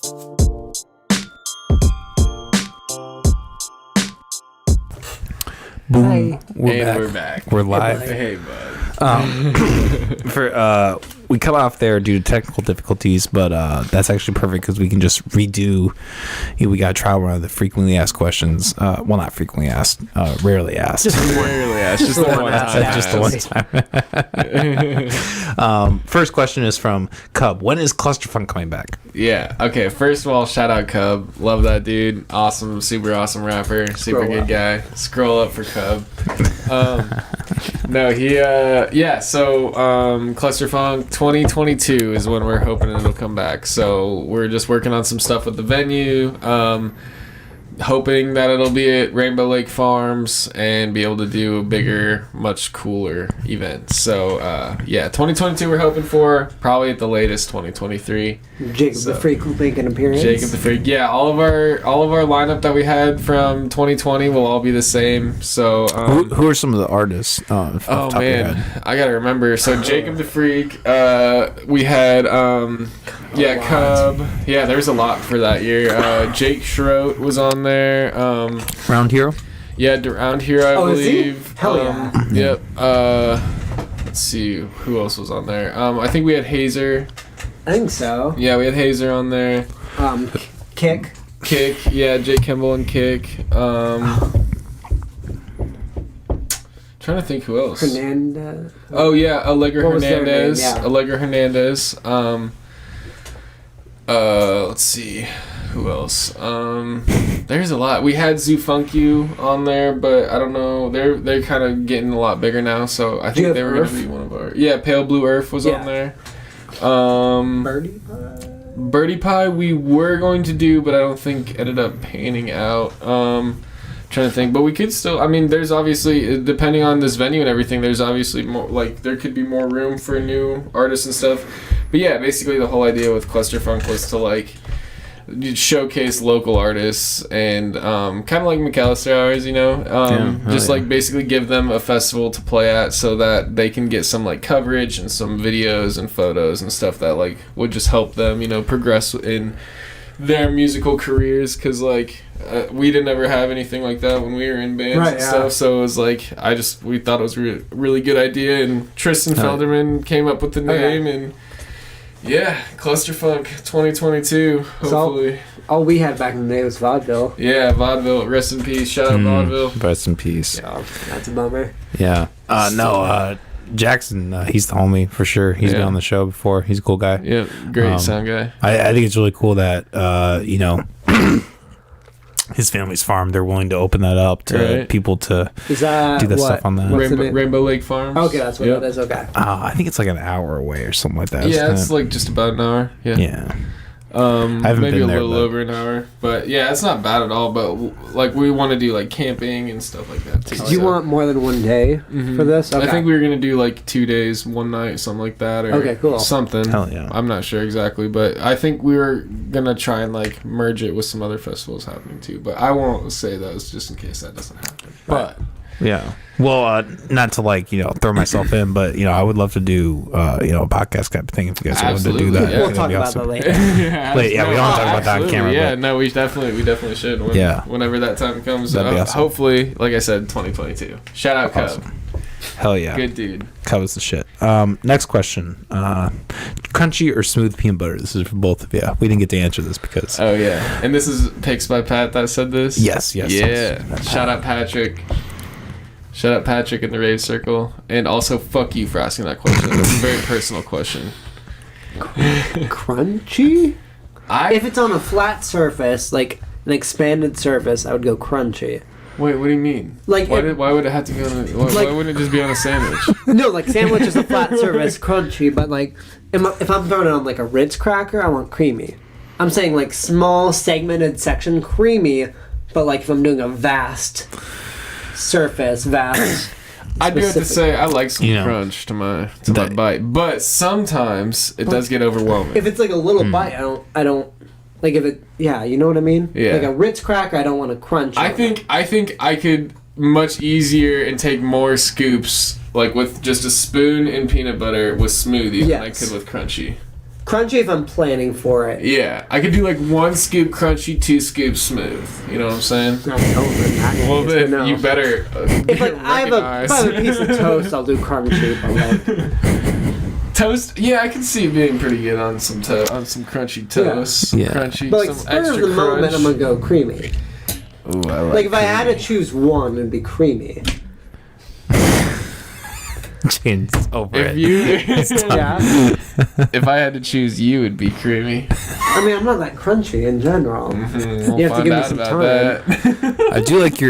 Boom. Hi. We're back. We're live. Hey, bud. We cut off there due to technical difficulties, but that's actually perfect because we can just redo. We got to try one of the frequently asked questions. Well, not frequently asked, rarely asked. Just rarely asked. Just the one time. Just the one time. First question is from Cub. When is Clusterfunk coming back? Yeah. Okay. First of all, shout out Cub. Love that dude. Awesome. Super awesome rapper. Super good guy. Scroll up for Cub. No, he. Yeah. So, Clusterfunk 2022 is when we're hoping it'll come back. So we're just working on some stuff with the venue. Hoping that it'll be at Rainbow Lake Farms and be able to do a bigger, much cooler event. So, yeah, 2022 we're hoping for, probably at the latest 2023. Jacob the Freak will make an appearance. Jacob the Freak, yeah. All of our lineup that we had from 2020 will all be the same. So, who are some of the artists? Oh man, I gotta remember. So Jacob the Freak, we had Cub. Yeah, there's a lot for that year. Jake Schroet was on there. Round Hero? Yeah, Round Hero, I believe. Is he? Hell yeah. Yep. Let's see who else was on there. I think we had Hazer. I think so. Yeah, we had Hazer on there. Kick. Yeah, Jake Kimball and Kick. Trying to think who else. Hernandez. Oh yeah, Allegra Hernandez. Yeah. Allegra Hernandez. Let's see, who else? There's a lot. We had Zoo Funk You on there, but I don't know. They're kind of getting a lot bigger now, so I think they were going to be one of our. Yeah, Pale Blue Earth was on there. Birdie Pie. Birdie Pie we were going to do, but I don't think ended up panning out. Trying to think, but we could still. I mean, there's obviously, depending on this venue and everything, there's obviously more. Like, there could be more room for new artists and stuff. But yeah, basically the whole idea with Clusterfunk was to like showcase local artists and kind of like McAllister Hours, you know, like basically give them a festival to play at so that they can get some like coverage and some videos and photos and stuff that like would just help them, you know, progress in their musical careers, because like we didn't ever have anything like that when we were in bands and stuff, so it was like we thought it was a really good idea, and Tristan Felderman came up with the name, and yeah, Clusterfunk 2022, hopefully. So all we had back in the day was Vaudeville. Yeah, Vaudeville, rest in peace, shout out Vaudeville. Rest in peace. Yeah, that's a bummer. Yeah. Jackson, he's the homie for sure. He's been on the show before. He's a cool guy. Yeah, great sound guy. I think it's really cool that you know, his family's farm. They're willing to open that up to people to do that stuff on that. Rainbow Lake Farms. Okay, that's what it is. Okay. I think it's like an hour away or something like that. Yeah, it's like just about an hour. Yeah. I haven't maybe been a there, little over an hour, but yeah, it's not bad at all. But like, we want to do like camping and stuff like that too. Do you want more than one day for this? Okay. I think we were gonna do like 2 days, 1 night, something like that, or cool. something. Hell yeah. I'm not sure exactly, but I think we were gonna try and like merge it with some other festivals happening too. But I won't say those just in case that doesn't happen. But yeah. Well, not to like, you know, throw myself in, but you know, I would love to do you know, a podcast type of thing if you guys wanted to do that. Yeah. We'll talk about that later. We don't talk about that on camera. Yeah, but no, we definitely should. Whenever that time comes. That'd be awesome. Hopefully, like I said, 2022. Shout out Cub. Awesome. Hell yeah. Good dude. Cub is the shit. Next question. Crunchy or smooth peanut butter? This is for both of you. We didn't get to answer this because... Oh, yeah. And this is picks by Pat that said this? Yes. Yeah. Shout out Patrick. Shout out Patrick in the Rave Circle. And also, fuck you for asking that question. It's a very personal question. Crunchy? If it's on a flat surface, like an expanded surface, I would go crunchy. Wait, what do you mean? Like, why would it have to be on a... Why wouldn't it just be on a sandwich? No, like, sandwich is a flat surface, crunchy, but, like, if I'm throwing it on, like, a Ritz cracker, I want creamy. I'm saying, like, small, segmented section, creamy, but, like, if I'm doing a vast surface, I do have to say, I like some crunch to my bite, but sometimes it does get overwhelming. If it's, like, a little bite, I don't... Like, if it... Yeah, you know what I mean? Yeah. Like, a Ritz cracker, I don't want to crunch. I think I could much easier and take more scoops, like, with just a spoon and peanut butter with smoothie than I could with crunchy. Crunchy if I'm planning for it. Yeah, I could do like 1 scoop crunchy, 2 scoops smooth. You know what I'm saying? Not over in that case, Well, but then no. you better If like I have a piece of toast, I'll do crunchy. But like, toast. Yeah, I can see it being pretty good on some crunchy toast. Yeah. Crunchy, but like some spur extra of the moment, crunch. I'm gonna go creamy. Ooh, I Like if I had to choose one, it'd be creamy. Jaydn's over If it. you, Yeah. if I had to choose, you would be creamy. I mean, I'm not that crunchy in general. We'll You have to find give me out some about time. that. I do like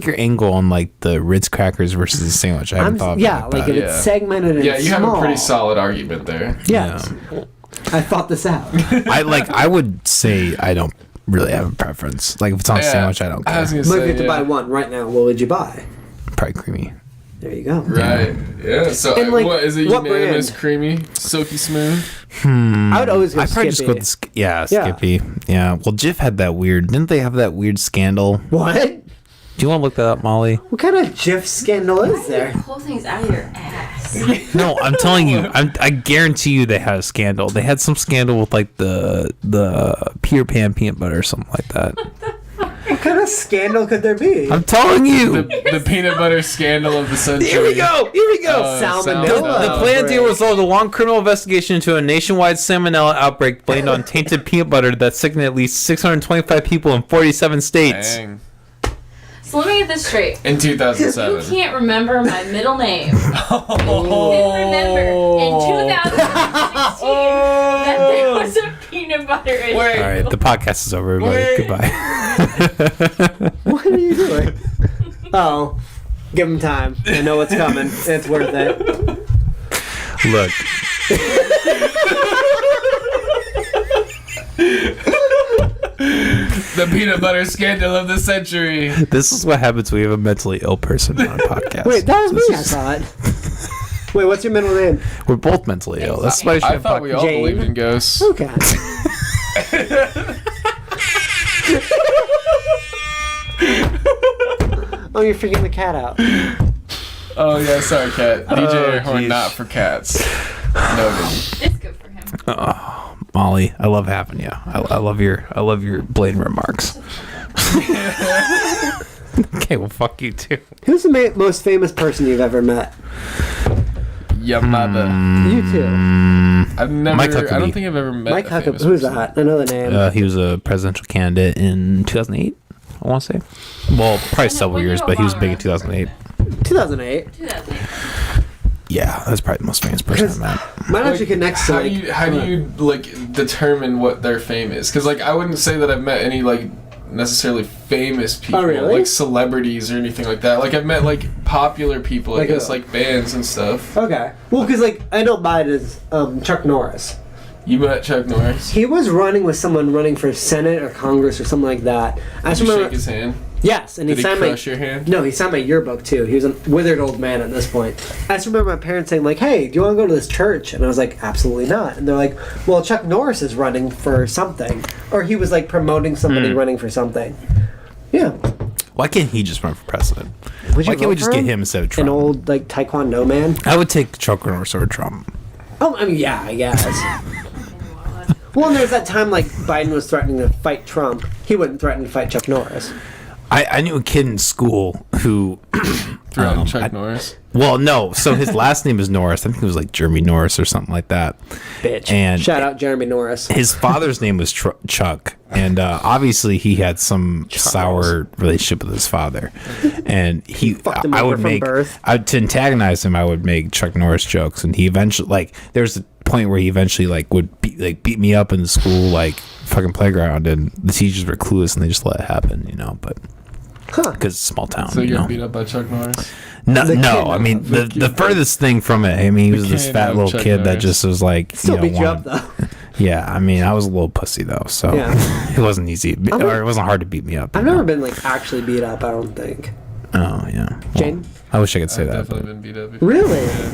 your angle on like the Ritz crackers versus the sandwich. I haven't thought Yeah, about like that. if it's segmented and Yeah, it's you have small. a pretty solid argument there. Yes. I thought this out. I would say I don't really have a preference. Like if it's on a Yeah, sandwich, I don't I care. was gonna But if you say, had to buy one right now, what would you buy? Probably creamy. There you go. Right. Yeah. So And, like, what is it? what Unanimous, brand? creamy, silky smooth. I would always go I probably just Skippy. go with Skippy. Yeah. Well, Jif had that weird. Didn't they have that weird scandal? What? Do you want to look that up, Molly? What kind of Jif scandal is there? Pull things out of your ass. No, I'm telling you. I guarantee you they had a scandal. They had some scandal with like the Peter Pan peanut butter or something like that. What kind of scandal could there be? I'm telling you. The peanut butter scandal of the century. Here we go. Here we go. Salmonella. The plan deal resulted in a long criminal investigation into a nationwide salmonella outbreak blamed on tainted peanut butter that sickened at least 625 people in 47 states. Dang. So let me get this straight. In You 2007. can't remember my middle name. You didn't remember in 2016 that there was a peanut butter issue. Wait. All right, the podcast is over, everybody. Wait. Goodbye. What are you doing? Oh, give him time. I know what's coming. It's worth it. Look, The peanut butter scandal of the century. this is what happens when you have a mentally ill person on a podcast. Wait, that was me, I thought. Wait, what's your middle name? We're both mentally ill. That's why you should I have thought we all Jane? believed in ghosts. Okay. Oh, you're freaking the cat out. Oh yeah, sorry, cat. DJ air horn geez. not for cats. Noted. It's good for him. Molly, I love having you. I love your blatant remarks. Okay, well, fuck you too. Who's the most famous person you've ever met? Your mother. You too. I've never. Mike I Huckabee. don't think I've ever met. Mike a Huckabee. famous Who's person. that? I know the name. He was a presidential candidate in 2008. I want to say. Well, probably several years, but he was big in 2008. 2008. 2008. Yeah, that's probably the most famous person I met. Mine actually connects to How like. do you like determine what their fame is? Because like I wouldn't say that I've met any like necessarily famous people, really? like celebrities or anything like that. Like I've met like popular people, I Like guess, who? like bands and stuff. Okay. Well, because like I know Biden is Chuck Norris. You met Chuck Norris. He was running with someone running for Senate or Congress or something like that. I just Did you remember. shake his hand? Yes, and Did he signed my. crush your hand? No, he signed my yearbook too. He was a withered old man at this point. I just remember my parents saying like, "Hey, do you want to go to this church?" And I was like, "Absolutely not." And they're like, "Well, Chuck Norris is running for something, or he was like promoting somebody running for something." Yeah. Why can't he just run for president? Would you Why can't vote we just for get him instead of Trump? An old like Taekwondo man. I would take Chuck Norris over Trump. Oh, I mean, yeah, I guess. Well, and there's that time like Biden was threatening to fight Trump. He wouldn't threaten to fight Chuck Norris. I knew a kid in school who Throughout Chuck Norris. well, no. So his last name is Norris. I think it was like Jeremy Norris or something like that. Bitch. And Shout out Jeremy Norris. his father's name was Chuck, and obviously he had some sour relationship with his father. And fucked him I over would from make birth. to antagonize him. I would make Chuck Norris jokes, and he eventually like there's a point where he eventually like would beat me up in the school like fucking playground, and the teachers were clueless and they just let it happen, you know. But Huh. because it's a small town, So you you got know. beat up by Chuck Norris? No, The no. kid I mean, of- the furthest thing from it. I mean, he was this kid fat of little Chuck kid that Norris. just was like, Still beat you up wanted- though. Yeah, I mean, I was a little pussy though, so Yeah. it wasn't easy, or it wasn't hard to beat me up. I've you know? never been like actually beat up. I don't think. Oh yeah, well, Jane? I wish I could say I've that. definitely But been beat up before. Really? Yeah.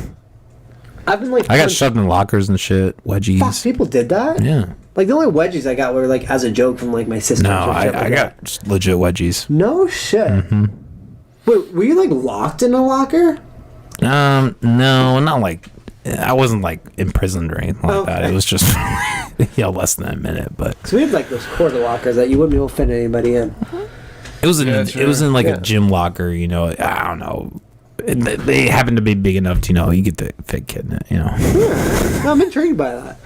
I've been like. I got punched- shoved in lockers and shit, wedgies. Fuck, people did that. Yeah. Like the only wedgies I got were like as a joke from like my sister. No, I got just legit wedgies. No shit. Mm-hmm. Wait, were you like locked in a locker? No, not like I wasn't like imprisoned or anything like that. Okay. It was just Yeah, less than a minute, but So we had like those quarter lockers that you wouldn't be able to fit anybody in. it was in Yeah, it was in like Yeah. a gym locker. You know, I don't know. And they happen to be big enough to you get the fit kid in it. You know. No, I'm intrigued by that.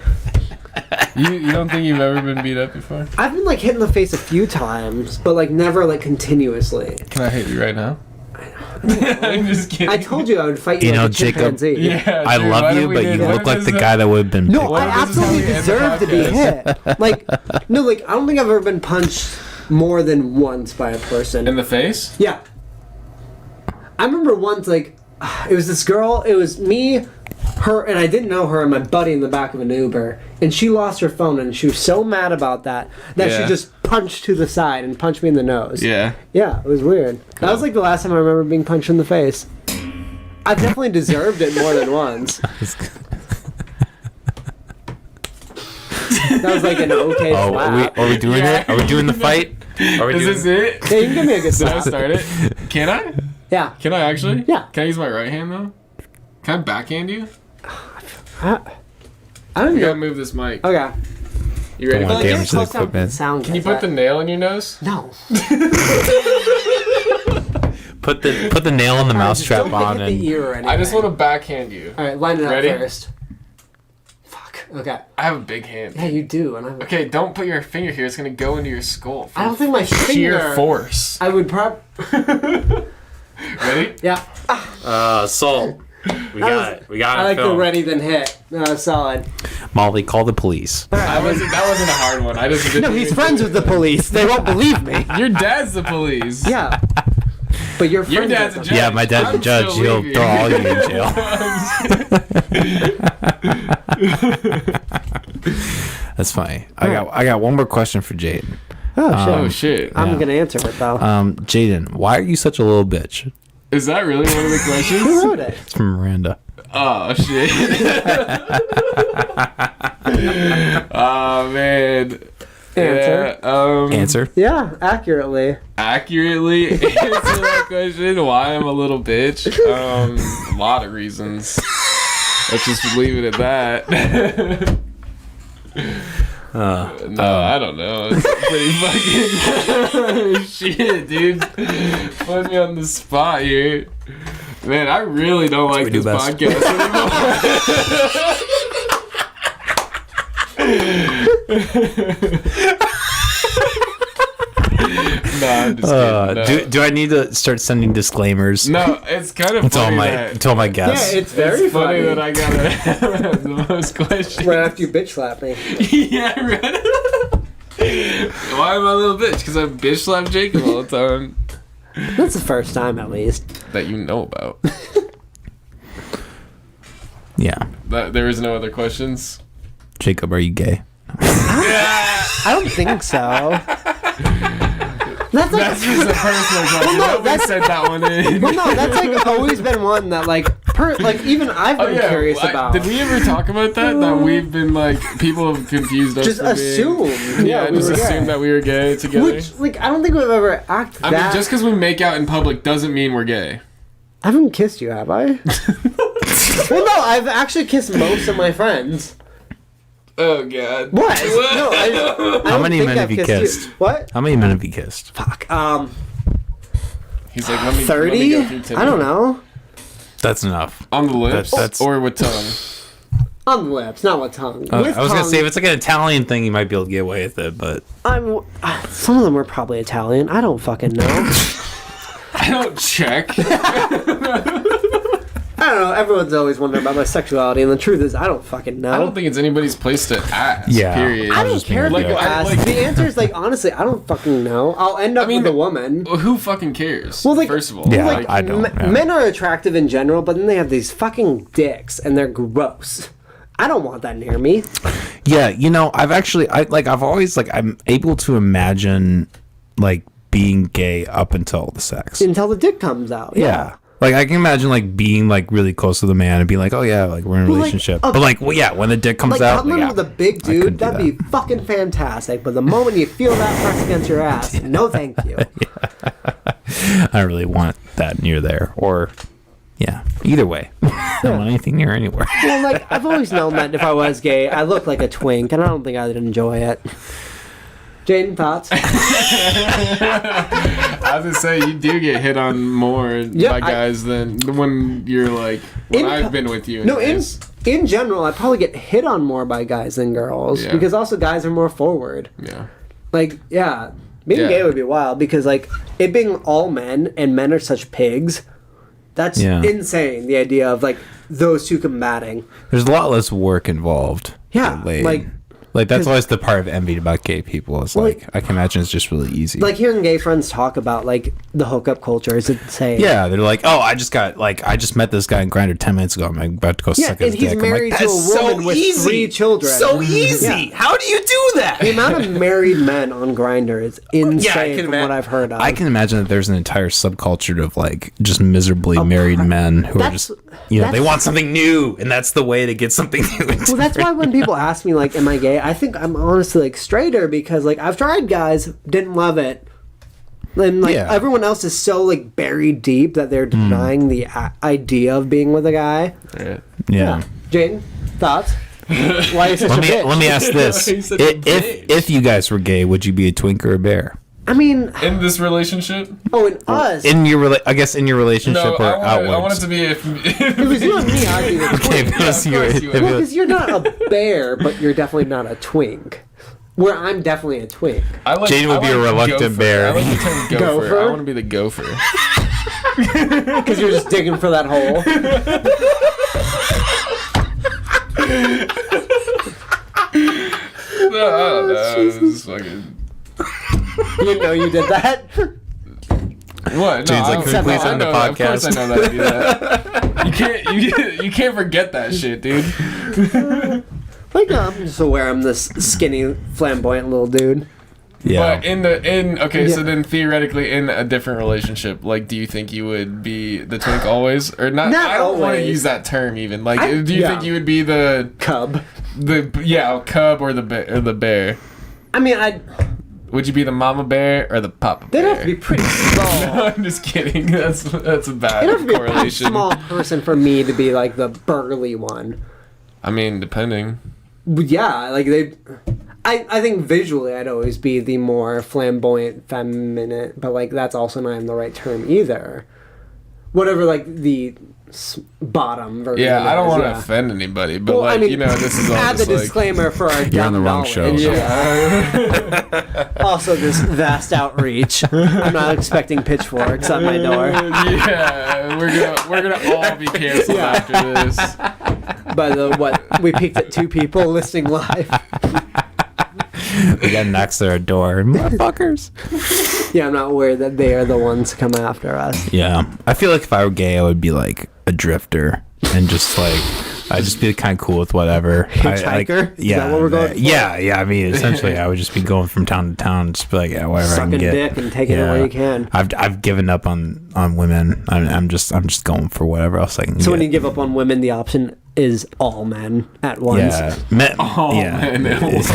You don't think you've ever been beat up before? I've been like hit in the face a few times, but like never like continuously. Can I hit you right now? I'm just kidding. I told you I would fight you, You know, like a Jacob- chimpanzee. Yeah, I dude, love why you, don't we but do you that? look like the What guy that would have been. No, picked. What I if this is how we absolutely end the deserve to be podcast? hit. Like, no, like I don't think I've ever been punched more than once by a person. In the face? Yeah. I remember once, like, it was this girl, it was me, her, and I didn't know her, and my buddy in the back of an Uber, and she lost her phone, and she was so mad about that Yeah. she just punched to the side and punched me in the nose. Yeah. Yeah, it was weird. That was like the last time I remember being punched in the face. I definitely deserved it more than once. That was like an okay Oh, slap. are we doing Yeah. it? Are we doing the fight? Are we Is doing this it? Yeah, you can give me a good Did I slap. start it? Can I? Yeah. Can I actually? Yeah. Can I use my right hand though? Can I backhand you? I don't You know. gotta move this mic. Okay. You ready? Don't want for damage this? to the Close enough to equipment. sound Can you put the nail in your nose? No. Put the nail in the mousetrap Don't on hit the and ear or anything. I just want to backhand you. All right, line it Ready? up first. Fuck. Okay. I have a big hand. Yeah, you do, and I'm. Okay, don't put your finger here. It's gonna go into your skull. I don't think my Sheer finger. force. I would Ready? Yeah. salt. We got it. We got I like the ready then hit. Solid. Molly, call the police. That wasn't a hard one. I just didn't. No, he's even- friends with the police. They won't believe me. Your dad's the police. Yeah. But your Your friends dad's a with judge. Yeah, my dad's a I'm judge. still He'll leaving. throw all you in jail. That's funny. I got one more question for Jaden. Oh shit. Oh shit. I'm yeah. gonna answer it though. Jaden, why are you such a little bitch? Is that really one of the Who questions? wrote it? It's from Miranda. Oh shit. Oh man. Answer. Yeah, Answer. Yeah, accurately. accurately answer that question. Why I'm a little bitch? A lot of reasons. Let's just leave it at that. No, I don't know. It's pretty fucking shit, dude. Put me on the spot here. Man, I really don't like we do this best. podcast anymore. No, I'm just kidding. No. Do I need to start sending disclaimers No, it's kind of to all funny my that to all my guests? Yeah, it's very funny funny. that I gotta have the most questions. Right after you bitch slap me. Yeah, right. Why am I a little bitch? Because I bitch slap Jacob all the time. That's the first time, at least. That you know about. Yeah. That there is no other questions. Jacob, are you gay? I don't think so. That's like. That's just a personal question. no, Nobody that's- said that one in. Well, no, that's like always been one that like even I've been curious about. Did we ever talk about that? That we've been like people have confused us. Just for being- assume. Yeah, we just were assume gay. that we were gay together. Which, like, I don't think we've ever acted I mean, just because we make out in public doesn't mean we're gay. I haven't kissed you, have I? Well, no, I've actually kissed most of my friends. Oh God. What? No, I How don't many think men I've have you kissed kissed? What? How many men have you kissed? Fuck. He's like, let me 30? go through Tinder. I don't know. That's enough. On the lips That's- or with tongue. On the lips, not with tongue. With I was gonna tongue, say if it's like an Italian thing, you might be able to get away with it, but some of them were probably Italian. I don't fucking know. I don't check. I don't know. Everyone's always wondering about my sexuality, and the truth is, I don't fucking know. I don't think it's anybody's place to ask. Yeah. Period. I don't just care if being you like- ask. The answer is like honestly, I don't fucking know. I'll end up I mean, with a woman. Well, who fucking cares? Well, like- first of all, Yeah, like, I don't. Yeah. Men are attractive in general, but then they have these fucking dicks, and they're gross. I don't want that near me. yeah, I've always I'm able to imagine like being gay up until the sex. Until the dick comes out. Yeah. Like I can imagine like being like really close to the man and being like, oh yeah, like we're in a Well, like, relationship. okay. But like, well, yeah, when the dick comes Like out, cuddling yeah, with a big I couldn't dude, do that'd be fucking fantastic. But the moment you feel that press against your ass, no thank you. I don't really want that near there. Or Yeah. Either way, I don't want anything near anywhere. Well, like, I've always known that if I was gay, I look like a twink, and I don't think I'd enjoy it. Jaydn, thoughts? I was gonna say you do get hit on more by guys than when you're like when I've been with you. No, in general, I probably get hit on more by guys than girls because also guys are more forward. Yeah. Like, yeah, being gay would be wild because like it being all men and men are such pigs. That's insane. The idea of like those two combating. There's a lot less work involved. Yeah, like that's always the part of envy about gay people. It's like I can imagine it's just really easy. Like hearing gay friends talk about like the hookup culture is insane. Yeah, they're like, oh, I just met this guy in Grindr 10 minutes ago. I'm about to go suck his dick. And he's married to a woman with 3 children. So easy. Yeah. How do you do that? The amount of married men on Grindr is insane from what I've heard of. I can imagine that there's an entire subculture of like just miserably married men who are just they want something new, and that's the way to get something new. Well, that's why when people ask me like, am I gay? I think I'm honestly like straighter because like I've tried guys, didn't love it. And like everyone else is so like buried deep that they're denying the idea of being with a guy. Yeah. Jaydn, thoughts? Why is such a bitch? Let me ask this: if you guys were gay, would you be a twink or a bear? I mean, in this relationship? Oh, in us? In your I guess in your relationship or outwards? I want it to be if it was you and me, I'd be the twink. Okay, because you're not a bear, but you're definitely not a twink. Where I'm definitely a twink. Jaydn would be a reluctant bear. I like the term gopher. I want to be the gopher. Because you're just digging for that hole. No, I don't know. Just fucking... You didn't know you did that? What? No, Jaydn's like, can we please end the podcast? Of course I know that I do that. You can't forget that shit, dude. Like, no, I'm just aware I'm this skinny, flamboyant little dude. Yeah. But so then theoretically in a different relationship, like, do you think you would be the twink always or not? I don't want to use that term even. Like, do you think you would be the cub? Cub or the bear. I mean, would you be the mama bear or the papa bear? They'd have to be pretty small. No, I'm just kidding. That's a bad It'd have to be correlation. a small person for me to be like the burly one. I mean, depending. Yeah, like I think visually I'd always be the more flamboyant, feminine, but like that's also not even the right term either. Whatever, like the bottom version. Yeah, I don't want to offend anybody, but this is all add just the disclaimer for our you're on the wrong show. Yeah. Also, this vast outreach. I'm not expecting pitchforks on my door. Yeah, we're gonna all be canceled after this. By we peaked at 2 people listening live. We got knocks at our door, motherfuckers. Yeah, I'm not worried that they are the ones to come after us. Yeah, I feel like if I were gay, I would be like a drifter and just like I'd just be kind of cool with whatever. Hitchhiker? Is that what we're going for? Yeah. I mean, essentially, I would just be going from town to town, just be like, whatever I can get. Sucking dick and taking it where you can. I've given up on women. I'm just going for whatever else I can. So when you give up on women, the option is all men at once. Yeah, men at once.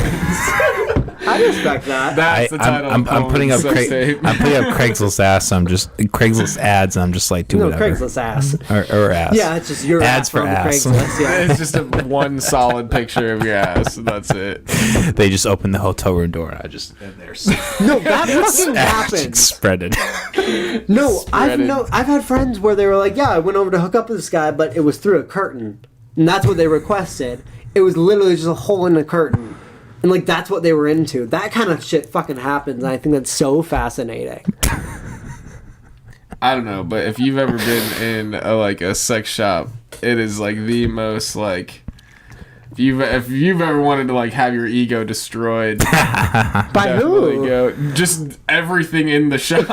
I respect that. That's the title. I'm putting up Craigslist ass. Craigslist ads. And I'm just like, whatever. Craigslist ass or ass. Yeah, it's just your ads ass for ass. Craigslist. Yeah. It's just one solid picture of your ass. And that's it. They just open the hotel room door. And I just no, that fucking happens. Spreaded. No, I've had friends where they were like, yeah, I went over to hook up with this guy, but it was through a curtain, and that's what they requested. It was literally just a hole in the curtain. And, like, that's what they were into. That kind of shit fucking happens, and I think that's so fascinating. I don't know, but if you've ever been in a sex shop, it is, like, the most, like... If you've ever wanted to like have your ego destroyed, by who? Just everything in the shop.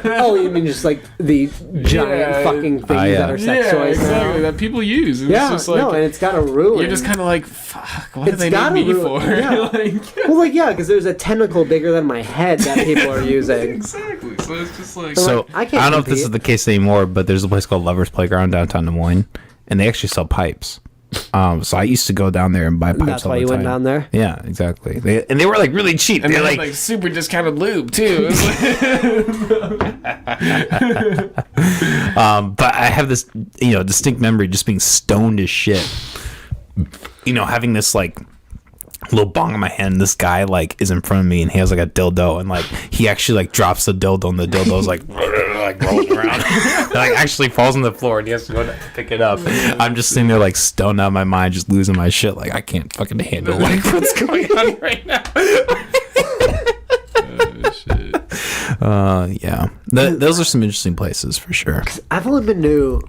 Oh, you mean just like the giant fucking things that are sex toys exactly, that people use. And it's just like, and it's got a ruin. You're just kind of like, fuck, what do they need me for? Yeah. Because there's a tentacle bigger than my head that people are using. Exactly. So it's just like. So I don't know if this is the case anymore, but there's a place called Lover's Playground downtown Des Moines, and they actually sell pipes. So I used to go down there and buy pipes. That's all why the you time. went down there? Yeah, exactly. They were like really cheap. And They're they had, like, like super discounted lube too. but I have this, distinct memory just being stoned as shit. Having this like little bong in my hand. This guy like is in front of me and he has like a dildo and like he actually like drops the dildo and the dildo's like rolling around. It, like actually falls on the floor and he has to go to pick it up. I'm just sitting there like stoned out of my mind, just losing my shit. Like I can't fucking handle like what's going on right now. Oh, shit. Yeah. Those are some interesting places for sure. I've only been to.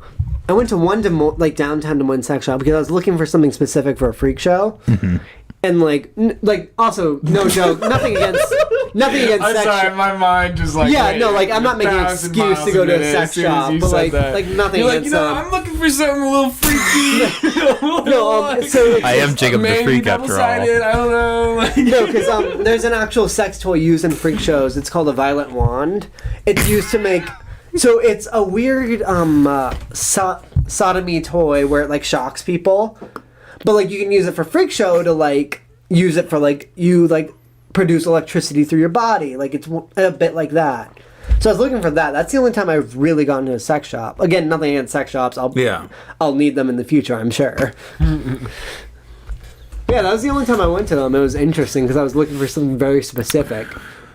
I went to one downtown Des Moines sex shop because I was looking for something specific for a freak show. Mm-hmm. And also no joke, nothing against I'm sex sorry, shop. my mind just like I'm not making an excuse to go to a sex shop, but like nothing You're against. I'm looking for something a little freaky. So I am Jacob the Freak after all. I don't know. No, because there's an actual sex toy used in freak shows. It's called a violet wand. It's used to make. So it's a weird sodomy toy where it like shocks people. But like you can use it for freak show to like use it for like you like produce electricity through your body. Like it's a bit like that. So I was looking for that. That's the only time I've really gone to a sex shop. Again, nothing against sex shops. I'll need them in the future, I'm sure. Yeah, that was the only time I went to them. It was interesting because I was looking for something very specific.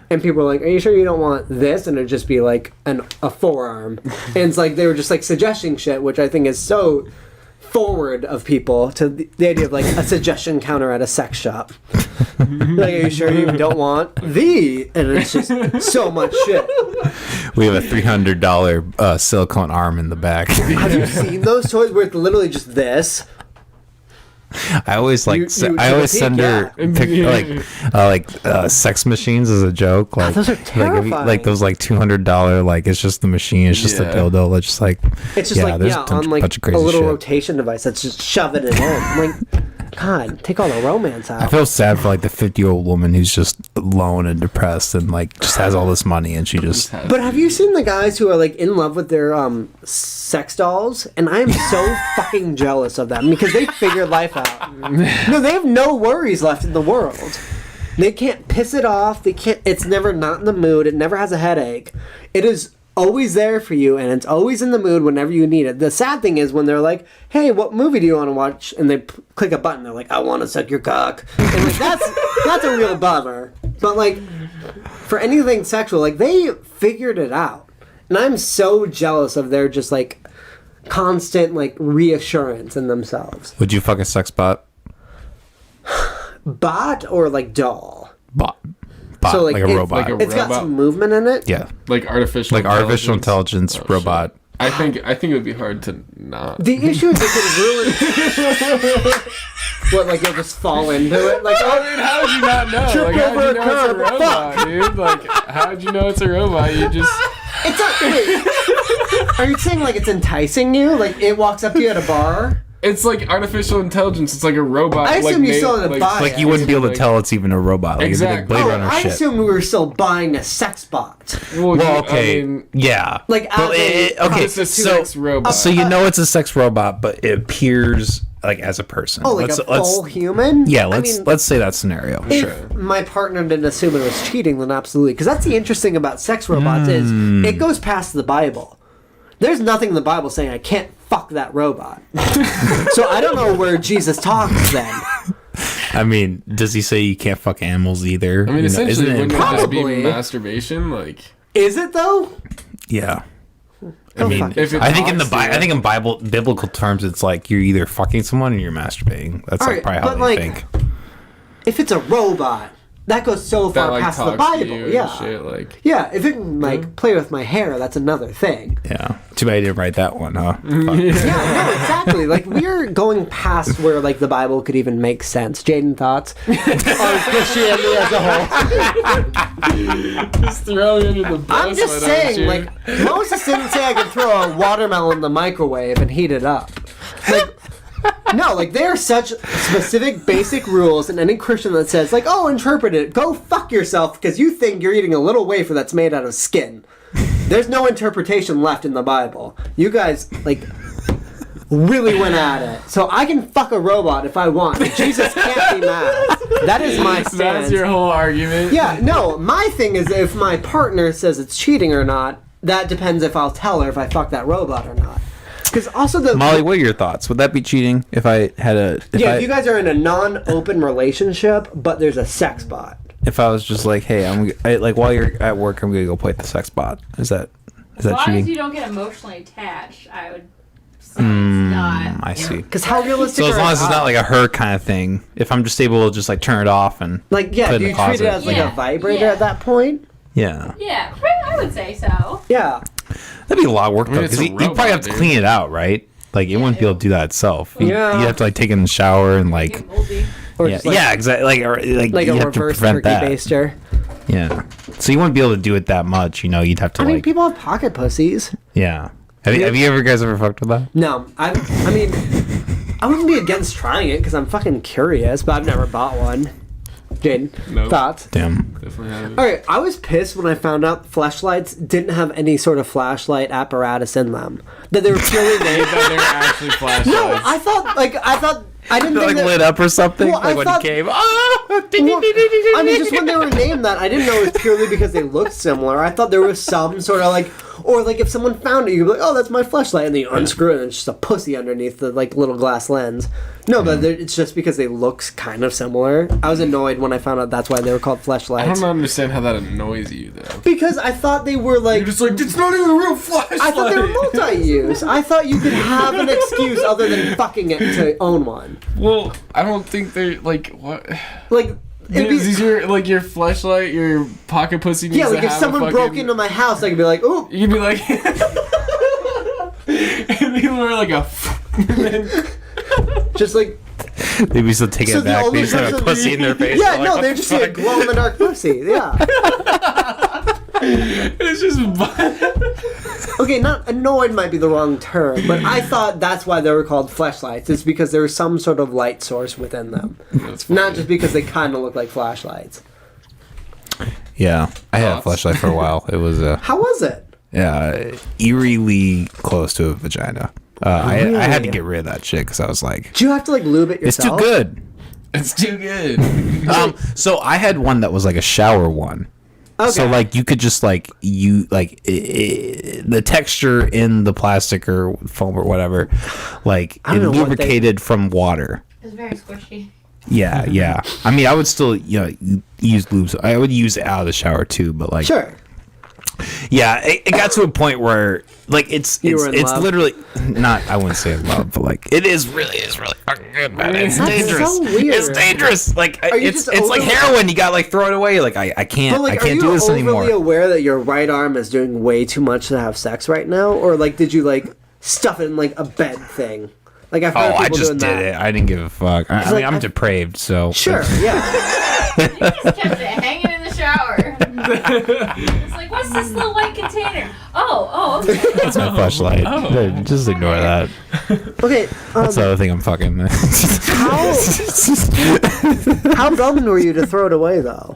And people were like, "Are you sure you don't want this?" And it'd just be like a forearm. And it's like they were just like suggesting shit, which I think is so forward of people to the idea of like a suggestion counter at a sex shop. Like, are you sure you don't want the? And it's just so much shit. We have a $300 silicone arm in the back. Have you seen those toys where it's literally just this? I always like. You I always take send a her sex machines as a joke. Like those are terrifying. Like those like $200. Like it's just the machine. It's just a dildo. It's just like. It's just there's on like bunch of a crazy little shit. rotation device that's just shoving it in. I'm like, God, take all the romance out. I feel sad for like the 50-year-old woman who's just alone and depressed and like just has all this money and she just. But have you seen the guys who are like in love with their sex dolls? And I am so fucking jealous of them because they figured life out. No, they have no worries left in the world. They can't piss it off. They can't. It's never not in the mood. It never has a headache. It is always there for you, and it's always in the mood whenever you need it. The sad thing is when they're like, "Hey, what movie do you want to watch?" and they click a button, they're like, "I want to suck your cock." And like that's a real bummer. But like for anything sexual, like they figured it out, and I'm so jealous of their just like constant like reassurance in themselves. Would you fuck a sex bot? Bot or like doll? Bot, So, like a robot. like a It's got robot. some movement in it. Yeah, Like artificial intelligence Oh, robot. shit. I think it would be hard to not. The issue is it could ruin. What, like you'll just fall into it? Like, I mean, how would you not know? Trip Like, how over would you a know it's a curb, robot, dude? Like, how would you know it's a robot? You just. it's wait, are you saying like it's enticing you? Like it walks up to you at a bar? It's like artificial intelligence. It's like a robot. I assume like, you still had to buy Like it. you wouldn't be able to Like- tell it's even a robot. Like, it'd be like Exactly. Blade Oh, Runner I shit. assumed we were still buying a sex bot. Well, Okay. I mean, Yeah. Like, Well, as a- okay. it's a So sex robot. so you know it's a sex robot, but it appears like as a person. Oh, like a full human? Yeah. I Let's mean, say that scenario. if Sure. my partner didn't assume it was cheating, then absolutely. Because that's the interesting about sex robots is it goes past the Bible. There's nothing in the Bible saying I can't fuck that robot. So I don't know where Jesus talks then. I mean, does he say you can't fuck animals either? I mean, essentially, isn't wouldn't it just Probably. be masturbation? Like, Is it though? Yeah. Go I mean, fuck if it I think in the talks to you. I think in biblical terms, it's like you're either fucking someone or you're masturbating. That's Alright, like probably how but, they like, think. If it's a robot, that goes so that far like past the talks to Bible. you and Yeah. shit. Like, Yeah, if it can like play with my hair, that's another thing. Yeah. Too bad I didn't write that one, huh? Fuck. Yeah, no, exactly. Like we're going past where like the Bible could even make sense. Jaydn, thoughts on Christianity as a whole? just throw me under the bus. I'm just why don't saying, you? like Moses didn't say I could throw a watermelon in the microwave and heat it up. Like, no, like there are such specific basic rules, and any Christian that says like, "Oh, interpret it," go fuck yourself because you think you're eating a little wafer that's made out of skin. There's no interpretation left in the Bible. You guys like really went at it. So I can fuck a robot if I want. Jesus can't be mad. That is my stance. That's your whole argument. Yeah, no, my thing is if my partner says it's cheating or not, that depends if I'll tell her if I fuck that robot or not. Because also Molly, what are your thoughts? Would that be cheating if I had a... If you guys are in a non-open relationship, but there's a sex bot. If I was just like, hey, like while you're at work, I'm going to go play the sex bot. Is that As long cheating? as you don't get emotionally attached, I would say it's not. I see. Because how realistic So as long as it's not I? like a her kind of thing, if I'm just able to just like turn it off and Like, yeah, put it do in you the treat it closet. as like Yeah, a vibrator yeah. at that point? Yeah. Yeah, I would say so. Yeah. That'd be a lot of work I mean, though, it's because a you probably robot, have to dude. clean it out, right? Like it wouldn't be able to do that itself. Yeah. You have to like take it in the shower and like Get moldy. Or yeah, just like, yeah, exactly. Like like you a have to reverse prevent turkey that. baster. Yeah. So you wouldn't be able to do it that much. You know, you'd have to I mean, like people have pocket pussies. yeah. Have you ever guys ever fucked with that? No, I mean, I wouldn't be against trying it because I'm fucking curious, but I've never bought one. Jaden, Nope. thoughts? Damn. Definitely haven't. All right, I was pissed when I found out flashlights didn't have any sort of flashlight apparatus in them. That they were purely made. That they're actually flashlights. No, I thought I didn't Like think that, lit up or something. Well, like I when thought- it came. Well, I mean, just when they were named that, I didn't know it was purely because they looked similar. I thought there was some sort of like, or like if someone found it, you'd be like, "Oh, that's my flashlight," and then you unscrew it, and it's just a pussy underneath the like little glass lens. No, but it's just because they look kind of similar. I was annoyed when I found out that's why they were called I flashlights. don't understand how that annoys you though. Because I thought they were like. You're just like, it's not even a real flashlight. I thought they were multi-use. I thought you could have an excuse other than fucking it to own one. Well, I don't think they're like what. Like, it'd be, Is your like your flashlight, your pocket pussy needs yeah, like to if have someone a fucking, broke into my house, I could be like, "Ooh." You'd be like, and people are like a. And then, Just like, Maybe still take So it the back. only They just have a person- pussy in their face. yeah, They're no, like, they're "What just the a fuck?" glow in the dark pussy. Yeah. it's just. Okay, not annoyed might be the wrong term, but I thought that's why they were called flashlights. It's because there was some sort of light source within them, That's funny. not just because they kind of look like flashlights. Yeah, I had a Thoughts? flashlight for a while. It was How was it? eerily close to a vagina. I had to Really? get rid of that shit because I was like, Do you have to like lube it it's yourself? too good. It's too good. So I had one that was like a shower one. Okay. So like you could just like the texture in the plastic or foam or whatever, like I it don't know what they- lubricated from water. It's very squishy. Yeah, yeah. I mean, I would still use lubes. I would use it out of the shower too, but like Sure. yeah, it got to a point where like it's You were in it's love? literally not. I wouldn't say in love, but like it is really fucking good, man. It's That's dangerous. so weird. It's dangerous. Like Are you it's just like overly- heroin. You got like throw it away. Like I can't. But like, I are can't you do this overly anymore. aware that your right arm is doing way too much to have sex right now, or like did you like stuff it in like a bed thing? Like I've heard Oh, I people just doing did that. it. I didn't give a fuck. I mean, like, I'm depraved, so Sure. Yeah. You just kept it hanging in the shower. It's like, what's this little white container? Oh, okay. That's my flashlight. Just ignore that. Okay. That's the other thing I'm fucking. How bummed were you to throw it away though?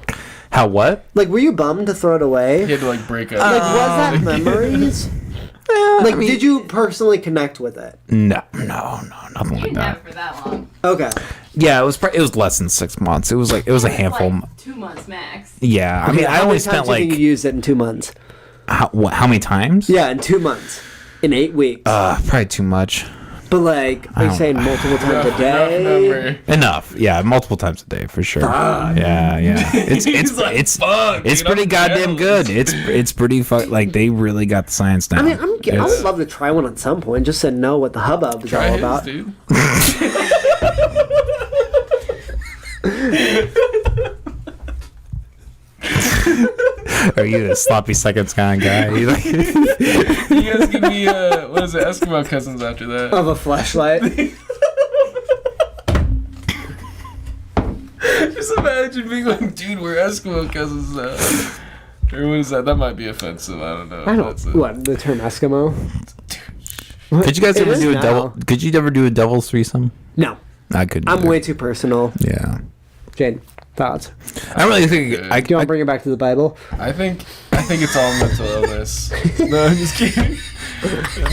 How what? Like, were you bummed to throw it away? You had to like break up. Like, was that memories? Like, did you personally connect with it? No, nothing You like didn't have that. it for that long. Okay. Yeah, it was less than 6 months. It was a handful. Like 2 months max. Yeah, I mean, I How only many spent times do you think like you used it in 2 months? how many times? Yeah, in 2 months. In 8 weeks. Probably too much. But like, are you don't- saying multiple times a Enough day? number. Enough. Yeah, multiple times a day for sure. Yeah. It's He's like, it's "Fuck, it's dude, pretty I'm goddamn jealous." good. It's pretty like they really got the science down. I mean, I would It's- love to try one at some point, just to know what the hubbub is Try all his, about. dude. Are you a sloppy seconds kind of guy? You like- You guys give me what is it, Eskimo cousins after that? Of a flashlight. Just imagine being like, dude, we're Eskimo cousins now. Or what is that? That might be offensive. I don't know. I That's don't. it. What, the term Eskimo? Could you guys It ever is do a now. double? Could you ever do a devil's threesome? No. I couldn't. I'm either. way too personal. Yeah. Jane. Thoughts? I don't really think Do you want to bring it back to the Bible? I think it's all mental illness. No, I'm just kidding.